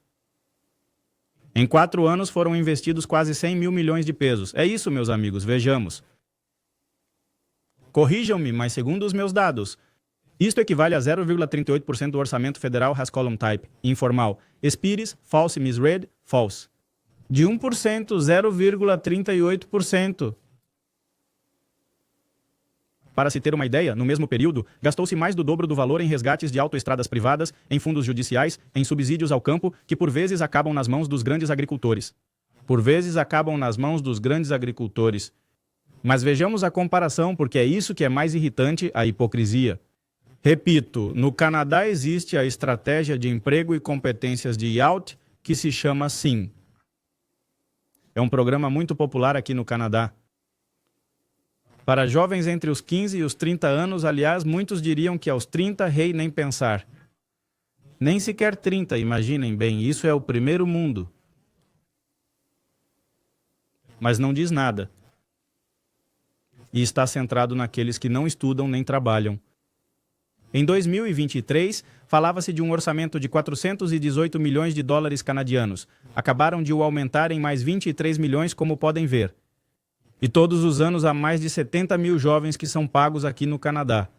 Em 4 anos foram investidos quase 100 mil milhões de pesos. É isso, meus amigos, vejamos. Corrijam-me, mas segundo os meus dados, isto equivale a 0,38% do orçamento federal has column type, informal. Spires, false, misread, false. De 1%, 0,38%. Para se ter uma ideia, no mesmo período, gastou-se mais do dobro do valor em resgates de autoestradas privadas, em fundos judiciais, em subsídios ao campo, que por vezes acabam nas mãos dos grandes agricultores. Mas vejamos a comparação, porque é isso que é mais irritante, a hipocrisia. Repito, no Canadá existe a estratégia de emprego e competências de YOUT, que se chama SIM. É um programa muito popular aqui no Canadá. Para jovens entre os 15 e os 30 anos, aliás, muitos diriam que aos 30, rei nem pensar. Nem sequer 30, imaginem bem, isso é o primeiro mundo. Mas não diz nada. E está centrado naqueles que não estudam nem trabalham. Em 2023, falava-se de um orçamento de 418 milhões de dólares canadianos. Acabaram de o aumentar em mais 23 milhões, como podem ver. E todos os anos há mais de 70 mil jovens que são pagos aqui no Canadá.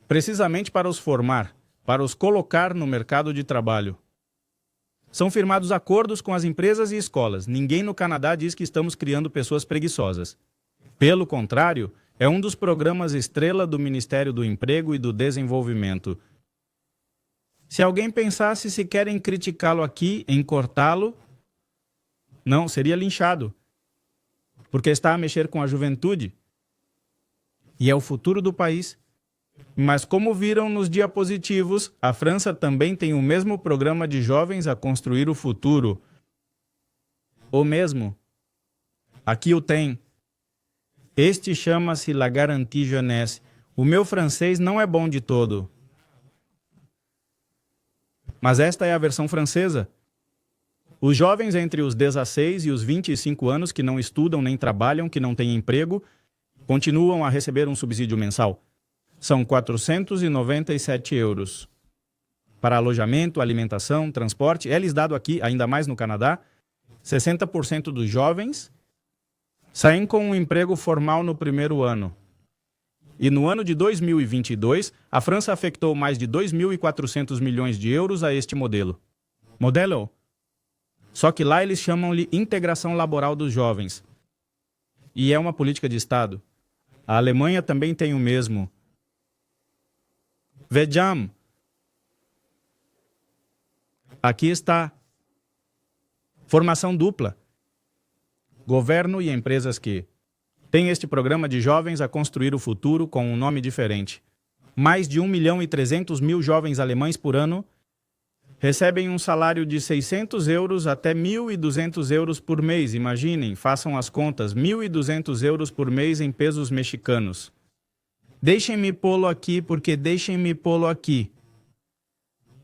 Precisamente para os formar, para os colocar no mercado de trabalho. São firmados acordos com as empresas e escolas. Ninguém no Canadá diz que estamos criando pessoas preguiçosas. Pelo contrário, é um dos programas estrela do Ministério do Emprego e do Desenvolvimento. Se alguém pensasse se querem criticá-lo aqui, em cortá-lo, não, seria linchado. Porque está a mexer com a juventude. E é o futuro do país. Mas como viram nos diapositivos, a França também tem o mesmo programa de jovens a construir o futuro. O mesmo. Aqui o tem. Este chama-se La Garantie Jeunesse. O meu francês não é bom de todo. Mas esta é a versão francesa. Os jovens entre os 16 e os 25 anos que não estudam nem trabalham, que não têm emprego, continuam a receber um subsídio mensal. São 497 euros. Para alojamento, alimentação, transporte, é-lhes dado aqui, ainda mais no Canadá, 60% dos jovens saem com um emprego formal no primeiro ano. E no ano de 2022, a França afetou mais de 2.400 milhões de euros a este modelo. Modelo? Só que lá eles chamam-lhe integração laboral dos jovens. E é uma política de Estado. A Alemanha também tem o mesmo. Vejam. Aqui está. Formação dupla. Governo e empresas que têm este programa de jovens a construir o futuro com um nome diferente. Mais de 1.300.000 jovens alemães por ano recebem um salário de 600 euros até 1.200 euros por mês. Imaginem, façam as contas, 1.200 euros por mês em pesos mexicanos. Deixem-me pô-lo aqui, porque deixem-me pô-lo aqui.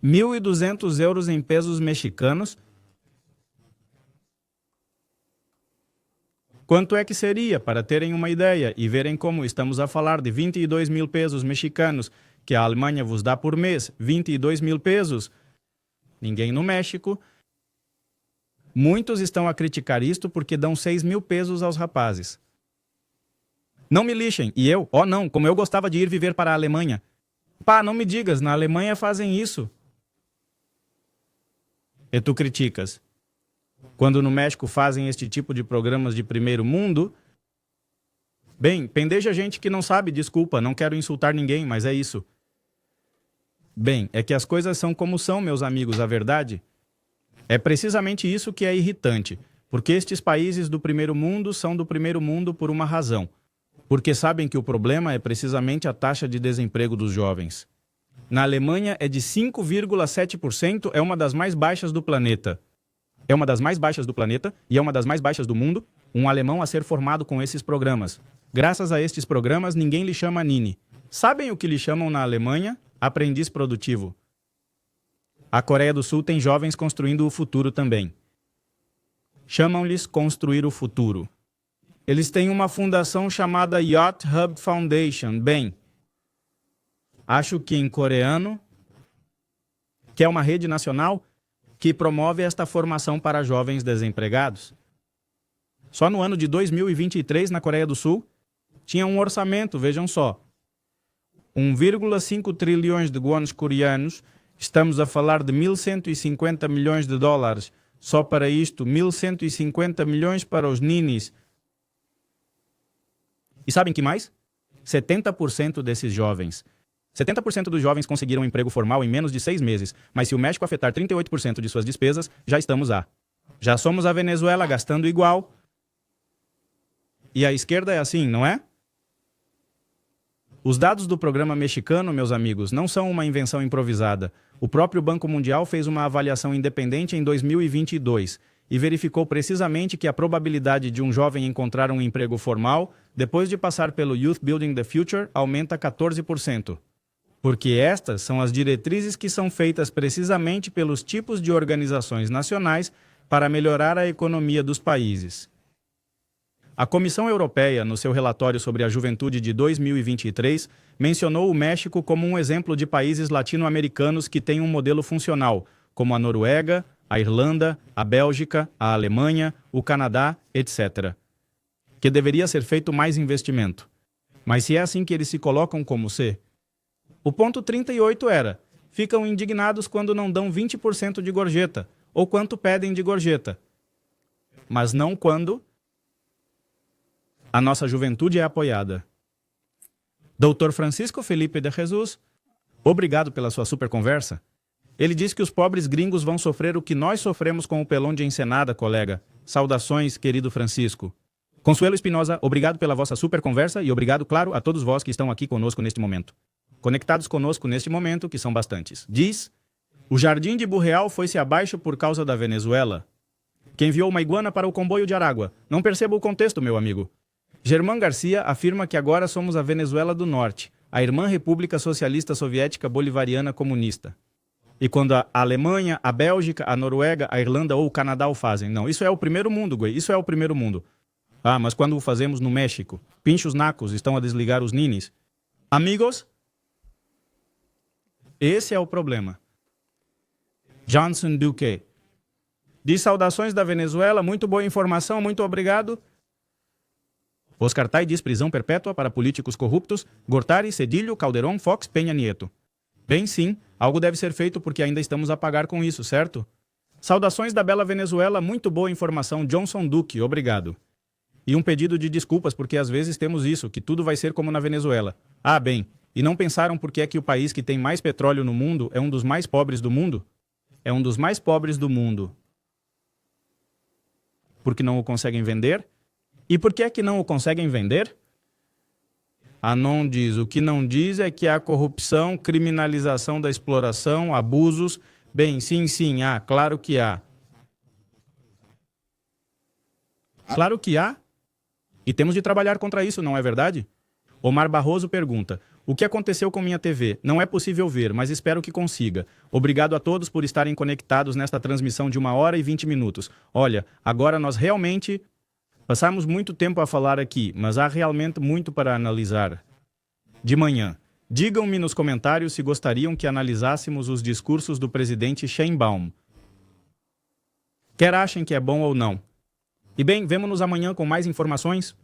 1.200 euros em pesos mexicanos. Quanto é que seria, para terem uma ideia e verem como estamos a falar de 22 mil pesos mexicanos que a Alemanha vos dá por mês, 22 mil pesos. Ninguém no México. Muitos estão a criticar isto porque dão 6 mil pesos aos rapazes. Não me lixem. E eu? Oh não, como eu gostava de ir viver para a Alemanha. Pá, não me digas, na Alemanha fazem isso. E tu criticas. Quando no México fazem este tipo de programas de primeiro mundo... Bem, pendeja gente que não sabe, desculpa, não quero insultar ninguém, mas é isso. Bem, é que as coisas são como são, meus amigos, a verdade. É precisamente isso que é irritante, porque estes países do primeiro mundo são do primeiro mundo por uma razão. Porque sabem que o problema é precisamente a taxa de desemprego dos jovens. Na Alemanha é de 5,7%, é uma das mais baixas do planeta. É uma das mais baixas do planeta e é uma das mais baixas do mundo, um alemão a ser formado com esses programas. Graças a estes programas, ninguém lhe chama Nini. Sabem o que lhe chamam na Alemanha? Aprendiz produtivo. A Coreia do Sul tem jovens construindo o futuro também. Chamam-lhes construir o futuro. Eles têm uma fundação chamada Yacht Hub Foundation. Bem, acho que em coreano, que é uma rede nacional que promove esta formação para jovens desempregados. Só no ano de 2023, na Coreia do Sul, tinha um orçamento, vejam só, 1,5 trilhões de wons coreanos, estamos a falar de 1.150 milhões de dólares, só para isto, 1.150 milhões para os ninis. E sabem que mais? 70% desses jovens. 70% dos jovens conseguiram um emprego formal em menos de 6 meses, mas se o México afetar 38% de suas despesas, já estamos a. Já somos a Venezuela gastando igual. E a esquerda é assim, não é? Os dados do programa mexicano, meus amigos, não são uma invenção improvisada. O próprio Banco Mundial fez uma avaliação independente em 2022 e verificou precisamente que a probabilidade de um jovem encontrar um emprego formal, depois de passar pelo Youth Building the Future, aumenta 14%. Porque estas são as diretrizes que são feitas precisamente pelos tipos de organizações nacionais para melhorar a economia dos países. A Comissão Europeia, no seu relatório sobre a juventude de 2023, mencionou o México como um exemplo de países latino-americanos que têm um modelo funcional, como a Noruega, a Irlanda, a Bélgica, a Alemanha, o Canadá, etc. Que deveria ser feito mais investimento. Mas se é assim que eles se colocam como ser... O ponto 38 era, ficam indignados quando não dão 20% de gorjeta, ou quanto pedem de gorjeta. Mas não quando a nossa juventude é apoiada. Dr. Francisco Felipe de Jesus, obrigado pela sua super conversa. Ele diz que os pobres gringos vão sofrer o que nós sofremos com o pelão de Ensenada, colega. Saudações, querido Francisco. Consuelo Espinosa, obrigado pela vossa super conversa e obrigado, claro, a todos vós que estão aqui conosco neste momento. Conectados conosco neste momento, que são bastantes. Diz, o Jardim de Burreal foi-se abaixo por causa da Venezuela. Que enviou uma iguana para o comboio de Aragua. Não percebo o contexto, meu amigo. Germán Garcia afirma que agora somos a Venezuela do Norte, a irmã República Socialista Soviética Bolivariana Comunista. E quando a Alemanha, a Bélgica, a Noruega, a Irlanda ou o Canadá o fazem. Não, isso é o primeiro mundo, güey. Isso é o primeiro mundo. Ah, mas quando o fazemos no México, pinchos nacos estão a desligar os ninis. Amigos... Esse é o problema. Johnson Duque. Diz saudações da Venezuela, muito boa informação, muito obrigado. Oscar Tai diz prisão perpétua para políticos corruptos, Gortari, Cedillo, Calderón, Fox, Peña Nieto. Bem sim, algo deve ser feito porque ainda estamos a pagar com isso, certo? Saudações da bela Venezuela, muito boa informação, Johnson Duque, obrigado. E um pedido de desculpas porque às vezes temos isso, que tudo vai ser como na Venezuela. Ah, bem... E não pensaram por que é que o país que tem mais petróleo no mundo é um dos mais pobres do mundo? é um dos mais pobres do mundo. Porque não o conseguem vender? E por que é que não o conseguem vender? A não diz. O que não diz é que há corrupção, criminalização da exploração, abusos. Bem, sim, há. Claro que há. Claro que há. E temos de trabalhar contra isso, não é verdade? Omar Barroso pergunta: o que aconteceu com minha TV? Não é possível ver, mas espero que consiga. Obrigado a todos por estarem conectados nesta transmissão de 1h e 20 minutos. Olha, agora nós realmente passamos muito tempo a falar aqui, mas há realmente muito para analisar. De manhã, digam-me nos comentários se gostariam que analisássemos os discursos do presidente Sheinbaum. Quer achem que é bom ou não. E bem, vemo-nos amanhã com mais informações.